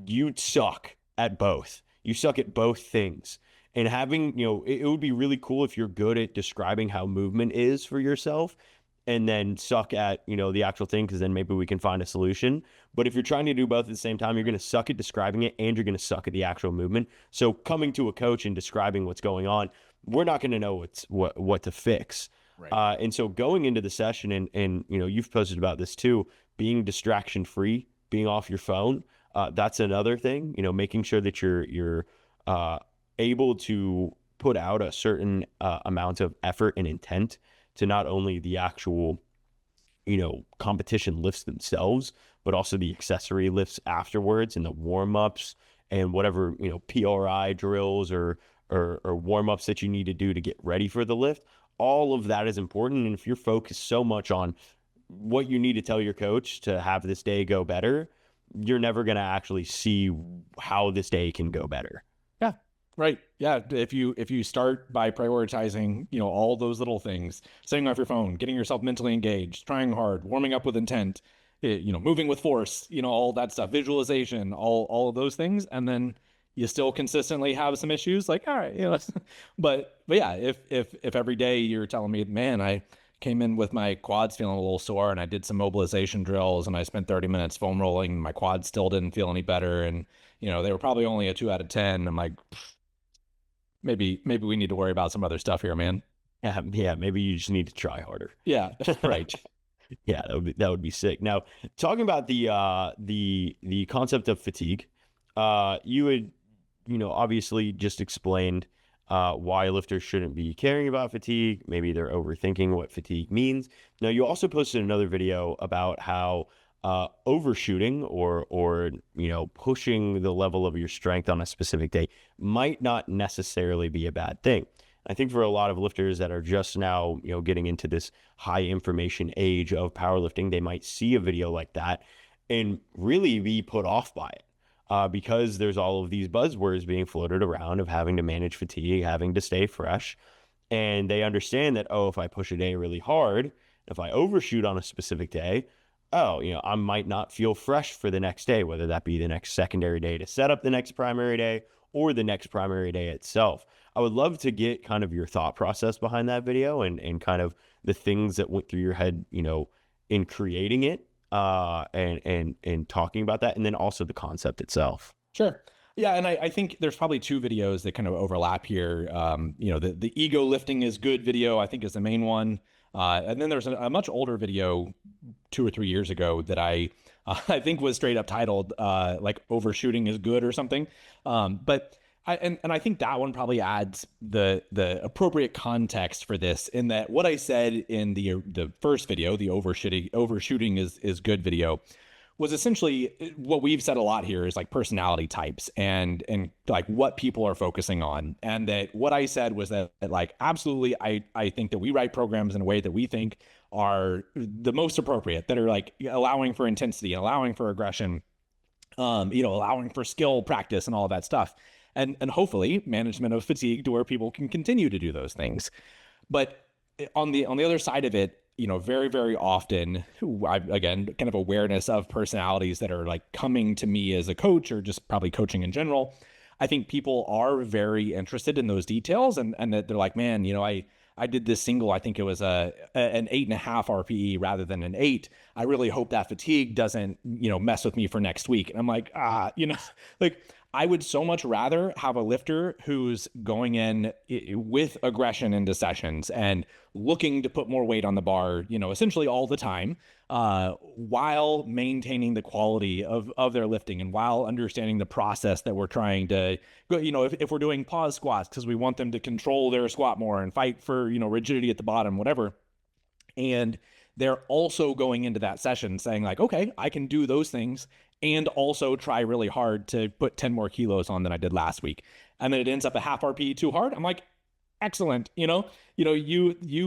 you suck at both. You suck at both things. And having, it would be really cool if you're good at describing how movement is for yourself and then suck at, the actual thing, because then maybe we can find a solution. But if you're trying to do both at the same time, you're going to suck at describing it and you're going to suck at the actual movement. So coming to a coach and describing what's going on, we're not going to know what to fix. Right. And so going into the session, and you've posted about this too, being distraction free, being off your phone, that's another thing. Making sure that you're able to put out a certain amount of effort and intent to not only the actual competition lifts themselves, but also the accessory lifts afterwards and the warm-ups and whatever PRI drills or warm-ups that you need to do to get ready for the lift. All of that is important. And if you're focused so much on what you need to tell your coach to have this day go better, you're never going to actually see how this day can go better. Yeah. Right. Yeah. If you start by prioritizing, all those little things, staying off your phone, getting yourself mentally engaged, trying hard, warming up with intent, moving with force, all that stuff, visualization, all of those things. And then you still consistently have some issues, like, all right, but yeah, if every day you're telling me, man, I came in with my quads feeling a little sore and I did some mobilization drills and I spent 30 minutes foam rolling, my quads still didn't feel any better. And, they were probably only a 2 out of 10. I'm like, maybe we need to worry about some other stuff here, man. Yeah, maybe you just need to try harder. Yeah, right. Yeah, that would be sick. Now, talking about the concept of fatigue, you had obviously just explained why lifters shouldn't be caring about fatigue. Maybe they're overthinking what fatigue means. Now, you also posted another video about how overshooting or pushing the level of your strength on a specific day might not necessarily be a bad thing. I think for a lot of lifters that are just now getting into this high information age of powerlifting, they might see a video like that and really be put off by it. Because there's all of these buzzwords being floated around of having to manage fatigue, having to stay fresh. And they understand that, if I push a day really hard, if I overshoot on a specific day, I might not feel fresh for the next day, whether that be the next secondary day to set up the next primary day or the next primary day itself. I would love to get kind of your thought process behind that video and kind of the things that went through your head, in creating it. And talking about that, and then also the concept itself. Sure. Yeah, and I think there's probably two videos that kind of overlap here. The ego lifting is good video, I think, is the main one. And then there's a much older video 2 or 3 years ago that I think was straight up titled like overshooting is good or something. But I think that one probably adds the appropriate context for this, in that what I said in the first video, the overshooting is good video, was essentially what we've said a lot here is like personality types and like what people are focusing on. And that what I said was that like, absolutely, I think that we write programs in a way that we think are the most appropriate, that are like allowing for intensity and allowing for aggression. allowing for skill practice and all of that stuff. And hopefully management of fatigue to where people can continue to do those things. But on the other side of it, very, very often, again, kind of awareness of personalities that are like coming to me as a coach or just probably coaching in general. I think people are very interested in those details and that they're like, man, I did this single. I think it was an 8.5 RPE rather than an 8. I really hope that fatigue doesn't, mess with me for next week. And I'm like, like I would so much rather have a lifter who's going in with aggression into sessions and looking to put more weight on the bar, essentially all the time, while maintaining the quality of their lifting and while understanding the process that we're trying to go, if we're doing pause squats because we want them to control their squat more and fight for, rigidity at the bottom, whatever. And they're also going into that session saying like, okay, I can do those things and also try really hard to put 10 more kilos on than I did last week. And then it ends up a half RPE too hard. I'm like, excellent. You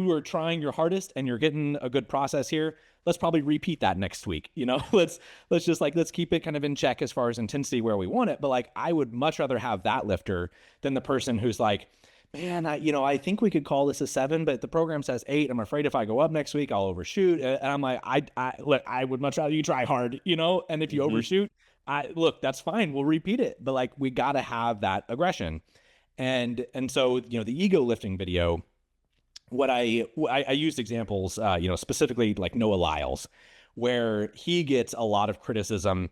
were trying your hardest and you're getting a good process here. Let's probably repeat that next week. Let's keep it kind of in check as far as intensity where we want it. But like, I would much rather have that lifter than the person who's like, man, I think we could call this a 7, but the program says 8. I'm afraid if I go up next week, I'll overshoot. And I'm like, look, I would much rather you try hard, and if you overshoot, look, that's fine. We'll repeat it. But like, we got to have that aggression. And so, the ego lifting video, what I used examples, specifically like Noah Lyles, where he gets a lot of criticism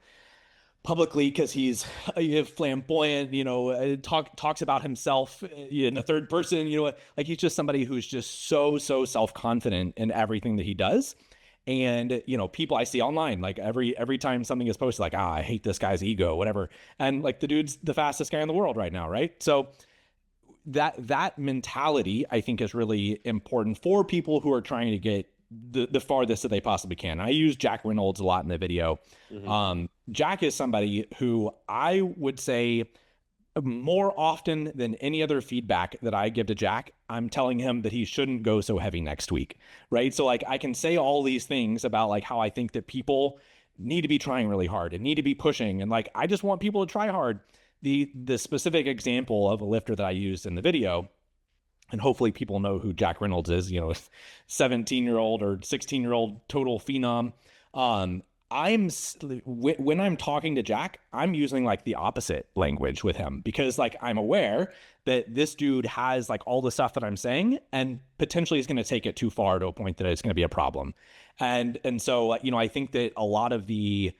publicly because he's flamboyant, talks about himself in the third person, like he's just somebody who's just so self-confident in everything that he does. And, people I see online, like every time something is posted, like, I hate this guy's ego, whatever. And like the dude's the fastest guy in the world right now. Right. So that mentality, I think, is really important for people who are trying to get the farthest that they possibly can. I use Jack Reynolds a lot in the video. Jack is somebody who I would say more often than any other feedback that I give to Jack, I'm telling him that he shouldn't go so heavy next week. Right. So like I can say all these things about like how I think that people need to be trying really hard and need to be pushing. And like, I just want people to try hard. The specific example of a lifter that I used in the video, and hopefully people know who Jack Reynolds is, 17-year-old or 16-year-old total phenom. When I'm talking to Jack, I'm using like the opposite language with him because like I'm aware that this dude has like all the stuff that I'm saying and potentially is going to take it too far to a point that it's going to be a problem. And so, I think that a lot of the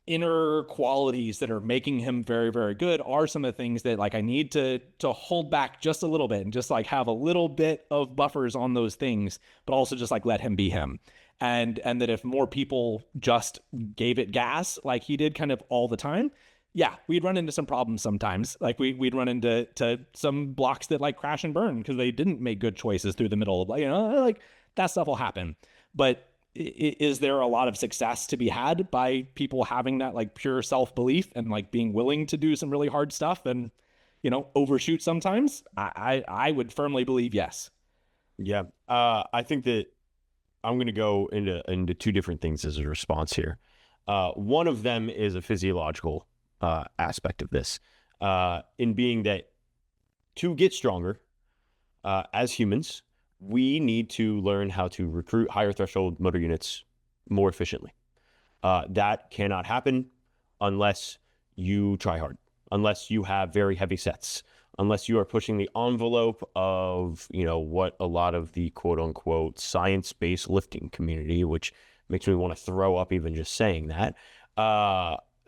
inner qualities that are making him very, very good are some of the things that like I need to hold back just a little bit and just like have a little bit of buffers on those things, but also just like let him be him. And that if more people just gave it gas like he did kind of all the time, yeah, we'd run into some problems sometimes. Like we'd run into some blocks that like crash and burn because they didn't make good choices through the middle of like that stuff will happen. But is there a lot of success to be had by people having that like pure self-belief and like being willing to do some really hard stuff and, overshoot sometimes? I would firmly believe yes. Yeah. I think that I'm going to go into two different things as a response here. One of them is a physiological aspect of this, in being that to get stronger as humans, we need to learn how to recruit higher threshold motor units more efficiently. That cannot happen unless you try hard, unless you have very heavy sets, unless you are pushing the envelope of, what a lot of the quote unquote science-based lifting community, which makes me want to throw up even just saying that,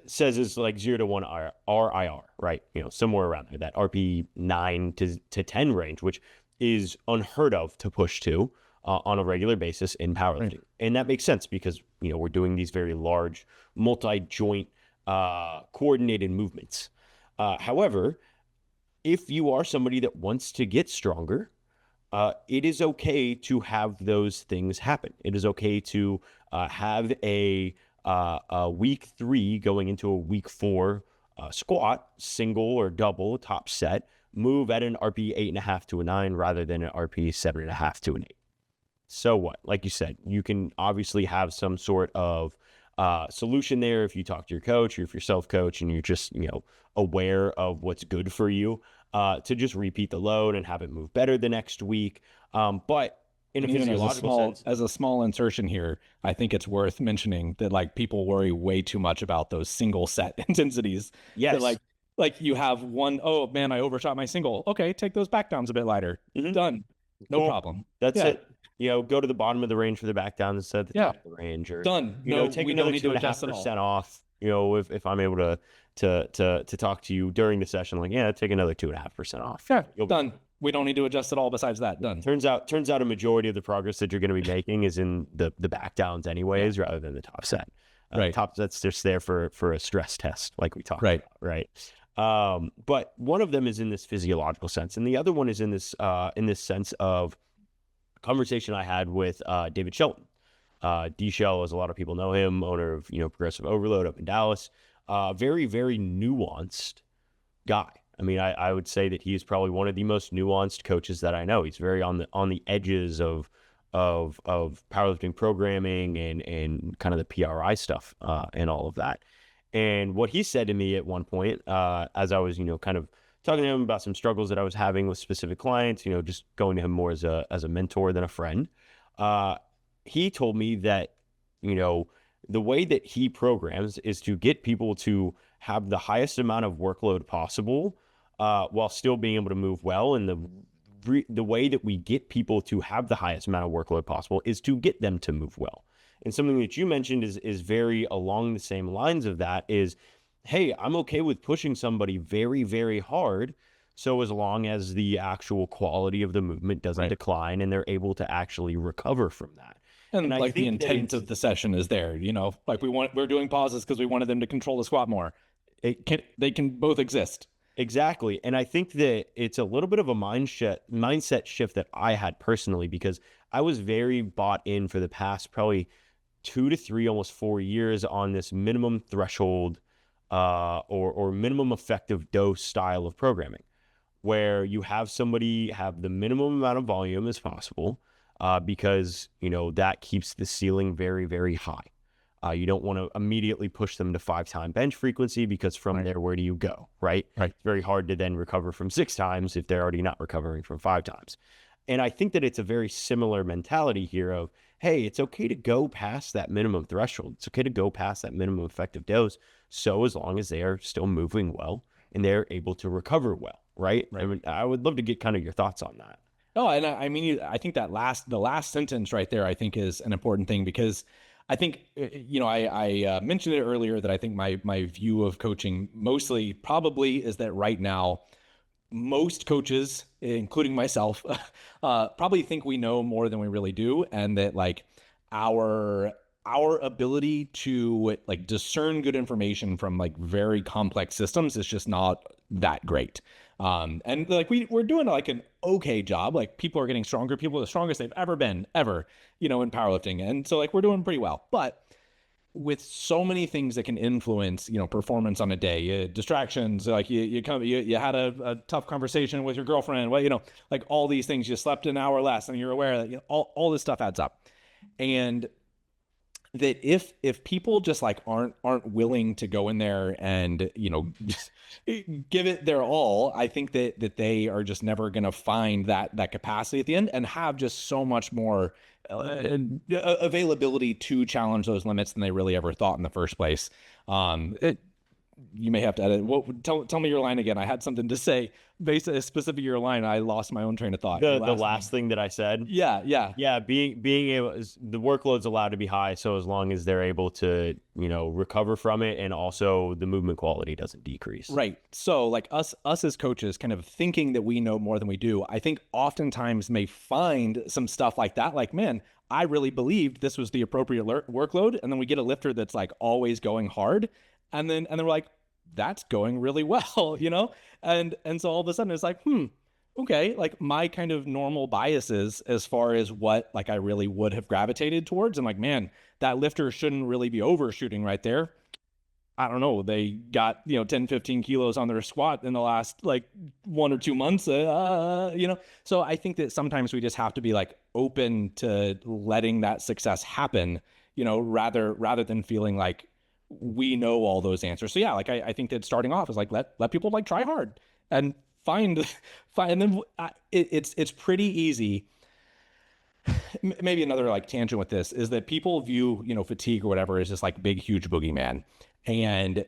says is like 0 to 1 RIR, right? Somewhere around there, that RP 9 to 10 range, which is unheard of to push to on a regular basis in powerlifting. Right. And that makes sense because, we're doing these very large multi-joint coordinated movements. However, if you are somebody that wants to get stronger, it is okay to have those things happen. It is okay to have a week 3 going into a week 4 squat, single or double top set, move at an RP 8.5 to a 9 rather than an RP 7.5 to an 8. So what? Like you said, you can obviously have some sort of solution there if you talk to your coach or if you're self-coach and you're just, aware of what's good for you, to just repeat the load and have it move better the next week. But in a physiological sense, as a small insertion here, I think it's worth mentioning that like people worry way too much about those single set intensities. yes. That like you have one, oh man, I overshot my single. Okay, take those back downs a bit lighter. Done. No Cool. problem. That's it. Go to the bottom of the range for the back down instead of the top of the range, or done. take another 2.5% off. If I'm able to talk to you during the session, like, take another 2.5% off. Yeah, done. We don't need to adjust at all besides that. Done. Turns out a majority of the progress that you're going to be making is in the back downs anyways, rather than the top set. Right. Top set's just there for a stress test, like we talked about. Right. But one of them is in this physiological sense, and the other one is in this sense of conversation I had with David Shelton. D-Shell, as a lot of people know him, owner of Progressive Overload up in Dallas. Very, very nuanced guy. I mean, I would say that he is probably one of the most nuanced coaches that I know. He's very on the edges of powerlifting programming and kind of the PRI stuff and all of that. And what he said to me at one point, as I was kind of talking to him about some struggles that I was having with specific clients, just going to him more as a mentor than a friend. He told me that the way that he programs is to get people to have the highest amount of workload possible, while still being able to move well. And the way that we get people to have the highest amount of workload possible is to get them to move well. And something that you mentioned is very along the same lines of that is, hey, I'm okay with pushing somebody very, very hard, so as long as the actual quality of the movement doesn't decline and they're able to actually recover from that. And like the intent of the session is there, like we're doing pauses because we wanted them to control the squat more. They can both exist. Exactly. And I think that it's a little bit of a mindset shift that I had personally, because I was very bought in for the past probably 2 to 3, almost 4 years on this minimum threshold or minimum effective dose style of programming, where you have somebody have the minimum amount of volume as possible, because that keeps the ceiling very, very high. You don't want to immediately push them to 5-time bench frequency, because from there, where do you go, right? It's very hard to then recover from 6 times if they're already not recovering from 5 times. And I think that it's a very similar mentality here of, hey, it's okay to go past that minimum threshold. It's okay to go past that minimum effective dose, so as long as they are still moving well and they're able to recover well, right? I mean, I would love to get kind of your thoughts on that. Oh, and I mean, I think that the last sentence right there, I think is an important thing, because I think, I mentioned it earlier that I think my view of coaching mostly probably is that right now, most coaches, including myself, probably think we know more than we really do. And that like our ability to like discern good information from like very complex systems is just not that great. And like we're doing like an okay job. Like people are getting stronger. People are the strongest they've ever been, in powerlifting. And so like we're doing pretty well. But with so many things that can influence, performance on a day, distractions, like you had a tough conversation with your girlfriend, like all these things, you slept an hour less and you're aware that all this stuff adds up. And that if people just like aren't willing to go in there and give it their all, I think that they are just never going to find that capacity at the end and have just so much more availability to challenge those limits than they really ever thought in the first place. You may have to edit. Tell me your line again. I had something to say based on a specific your line. I lost my own train of thought. The last thing that I said. Yeah. Being able, the workload's allowed to be high, so as long as they're able to, recover from it, and also the movement quality doesn't decrease. Right. So like us as coaches, kind of thinking that we know more than we do, I think oftentimes may find some stuff like that. Like, man, I really believed this was the appropriate workload, and then we get a lifter that's like always going hard. And then we're like, that's going really well, And so all of a sudden it's like, okay, like my kind of normal biases as far as what like I really would have gravitated towards. I'm like, man, that lifter shouldn't really be overshooting right there. I don't know. They got, 10, 15 kilos on their squat in the last like 1 or 2 months, So I think that sometimes we just have to be like open to letting that success happen rather than feeling like we know all those answers. So yeah, like I think that starting off is like, let people like try hard and find, and then it's pretty easy. Maybe another like tangent with this is that people view, fatigue or whatever as this like big, huge boogeyman. And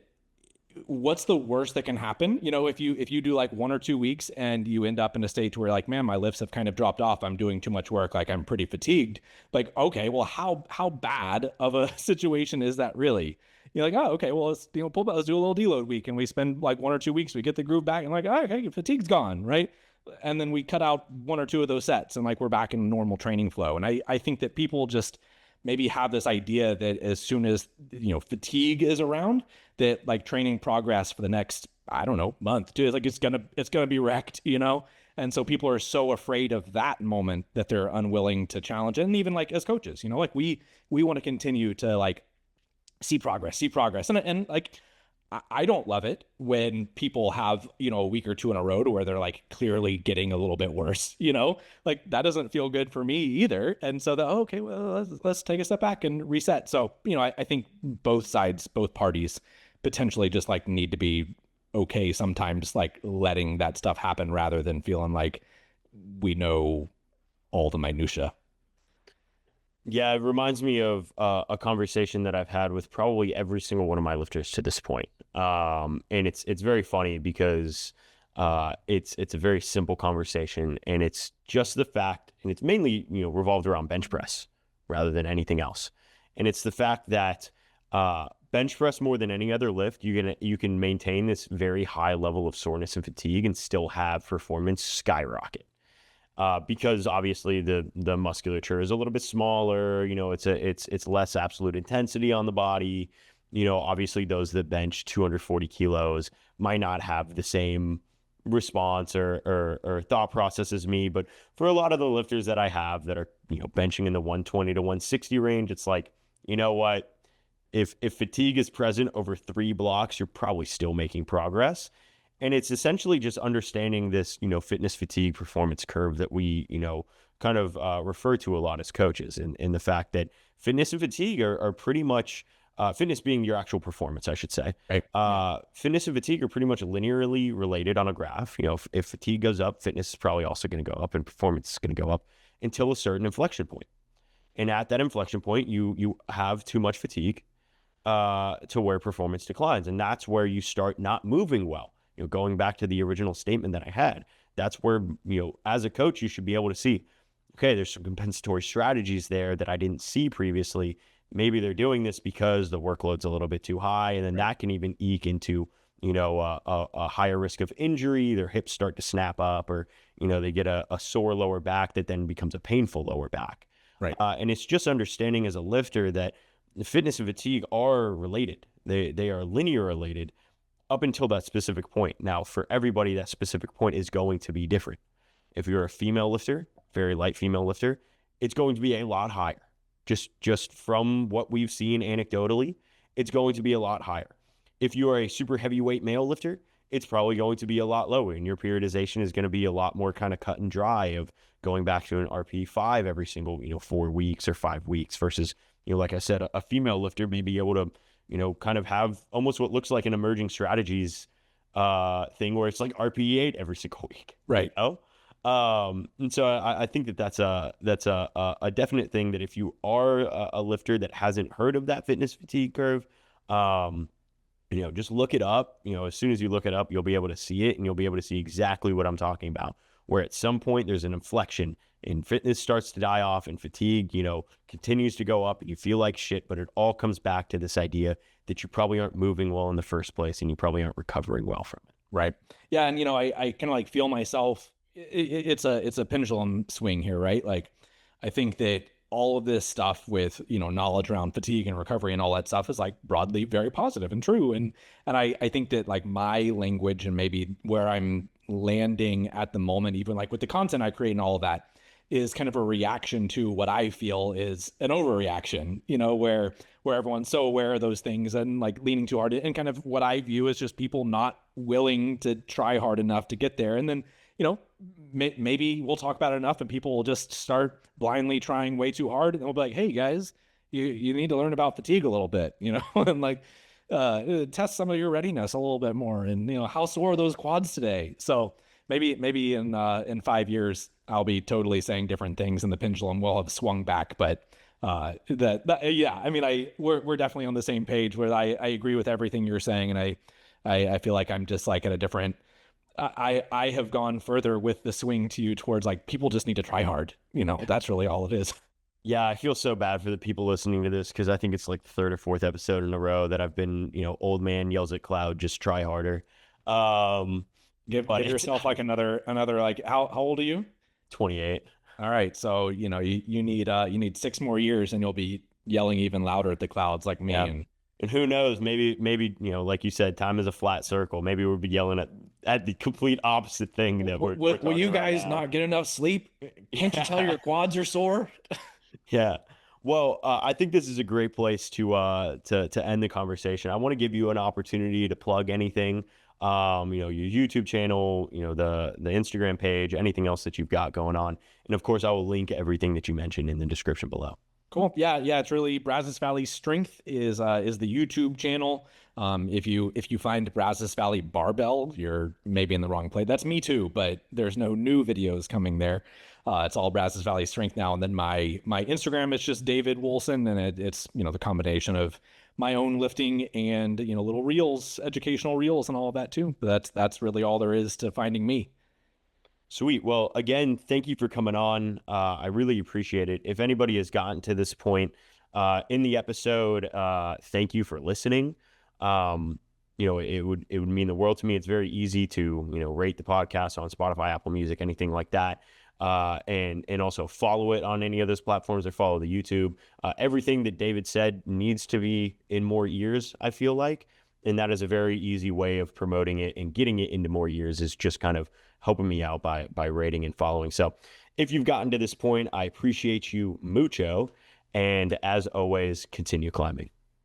what's the worst that can happen? If you do like 1 or 2 weeks and you end up in a state where like, man, my lifts have kind of dropped off. I'm doing too much work. Like I'm pretty fatigued. Like, okay, well, how bad of a situation is that really? You're like, oh, okay, well, let's let's do a little deload week, and we spend like 1 or 2 weeks, we get the groove back, and like, oh, okay, fatigue's gone, right? And then we cut out 1 or 2 of those sets, and like we're back in normal training flow. And I think that people just maybe have this idea that as soon as fatigue is around, that like training progress for the next, I don't know, month too, like it's gonna be wrecked, And so people are so afraid of that moment that they're unwilling to challenge it. And even like as coaches, like we want to continue to like see progress. And like, I don't love it when people have, a week or two in a row to where they're like clearly getting a little bit worse, like that doesn't feel good for me either. And so okay, well, let's take a step back and reset. So, I think both sides, both parties potentially just like need to be okay sometimes, like letting that stuff happen rather than feeling like we know all the minutia. Yeah, it reminds me of a conversation that I've had with probably every single one of my lifters to this point. And it's very funny because it's a very simple conversation, and it's just the fact, and it's mainly revolved around bench press rather than anything else. And it's the fact that bench press more than any other lift, you can maintain this very high level of soreness and fatigue and still have performance skyrocket. Because obviously the musculature is a little bit smaller, it's less absolute intensity on the body. Obviously those that bench 240 kilos might not have the same response or thought process as me. But for a lot of the lifters that I have that are, benching in the 120 to 160 range, it's like, you know what? If fatigue is present over 3 blocks, you're probably still making progress. And it's essentially just understanding this, fitness fatigue performance curve that we, kind of refer to a lot as coaches, and the fact that fitness and fatigue are pretty much, fitness being your actual performance, I should say. Right. Fitness and fatigue are pretty much linearly related on a graph. If fatigue goes up, fitness is probably also going to go up, and performance is going to go up until a certain inflection point. And at that inflection point, you have too much fatigue to where performance declines. And that's where you start not moving well. Going back to the original statement that I had, that's where, as a coach, you should be able to see, okay, there's some compensatory strategies there that I didn't see previously. Maybe they're doing this because the workload's a little bit too high. And then that can even eke into, a higher risk of injury. Their hips start to snap up, or, they get a sore lower back that then becomes a painful lower back. Right. And it's just understanding as a lifter that fitness and fatigue are related. They are linear related up until that specific point. Now, for everybody, that specific point is going to be different. If you're a female lifter, very light female lifter, it's going to be a lot higher. Just from what we've seen anecdotally, it's going to be a lot higher. If you are a super heavyweight male lifter, it's probably going to be a lot lower, and your periodization is going to be a lot more kind of cut and dry of going back to an RP5 every single 4 weeks or 5 weeks versus, like I said, a female lifter may be able to kind of have almost what looks like an emerging strategies thing where it's like RPE8 every single week. Right. And so I think that's a definite thing, that if you are a lifter that hasn't heard of that fitness fatigue curve, just look it up. As soon as you look it up, you'll be able to see it, and you'll be able to see exactly what I'm talking about, where at some point there's an inflection and fitness starts to die off and fatigue, continues to go up, and you feel like shit, but it all comes back to this idea that you probably aren't moving well in the first place, and you probably aren't recovering well from it. Right. Yeah. And, I kind of like feel myself, it's a pendulum swing here, right? Like, I think that all of this stuff with, knowledge around fatigue and recovery and all that stuff is like broadly very positive and true. And I think that like my language and maybe where I'm landing at the moment, even like with the content I create and all of that, is kind of a reaction to what I feel is an overreaction, where everyone's so aware of those things and like leaning too hard, and kind of what I view as just people not willing to try hard enough to get there. And then, maybe we'll talk about it enough and people will just start blindly trying way too hard, and they'll be like, hey guys, you need to learn about fatigue a little bit, and like test some of your readiness a little bit more, and how sore are those quads today? So maybe in 5 years I'll be totally saying different things, and the pendulum will have swung back. But yeah, I mean, we're definitely on the same page where I agree with everything you're saying, and I feel like I'm just like at a different. I have gone further with the swing to you towards like people just need to try hard. That's really all it is. Yeah, I feel so bad for the people listening to this because I think it's like the third or fourth episode in a row that I've been, old man yells at cloud, just try harder. Give yourself like another like how old are you? 28. All right, so you need 6 more years and you'll be yelling even louder at the clouds like me. Yeah. And who knows, maybe like you said, time is a flat circle. Maybe we'll be yelling at the complete opposite thing that we're will you guys right not get enough sleep? Can't you tell your quads are sore? Yeah. Well, I think this is a great place to end the conversation. I want to give you an opportunity to plug anything, your YouTube channel, the Instagram page, anything else that you've got going on. And of course, I will link everything that you mentioned in the description below. Cool. Yeah. It's really Brazos Valley Strength is the YouTube channel. If you find Brazos Valley Barbell, you're maybe in the wrong place. That's me too, but there's no new videos coming there. It's all Brazos Valley Strength now. And then my Instagram is just David Woolson, and it's the combination of my own lifting and little reels, educational reels, and all of that too. But that's really all there is to finding me. Sweet. Well, again, thank you for coming on. I really appreciate it. If anybody has gotten to this point in the episode, thank you for listening. It would mean the world to me. It's very easy to, rate the podcast on Spotify, Apple Music, anything like that. And also follow it on any of those platforms or follow the YouTube. Everything that David said needs to be in more ears, I feel like. And that is a very easy way of promoting it and getting it into more ears, is just kind of helping me out by rating and following. So if you've gotten to this point, I appreciate you mucho. And as always, continue climbing.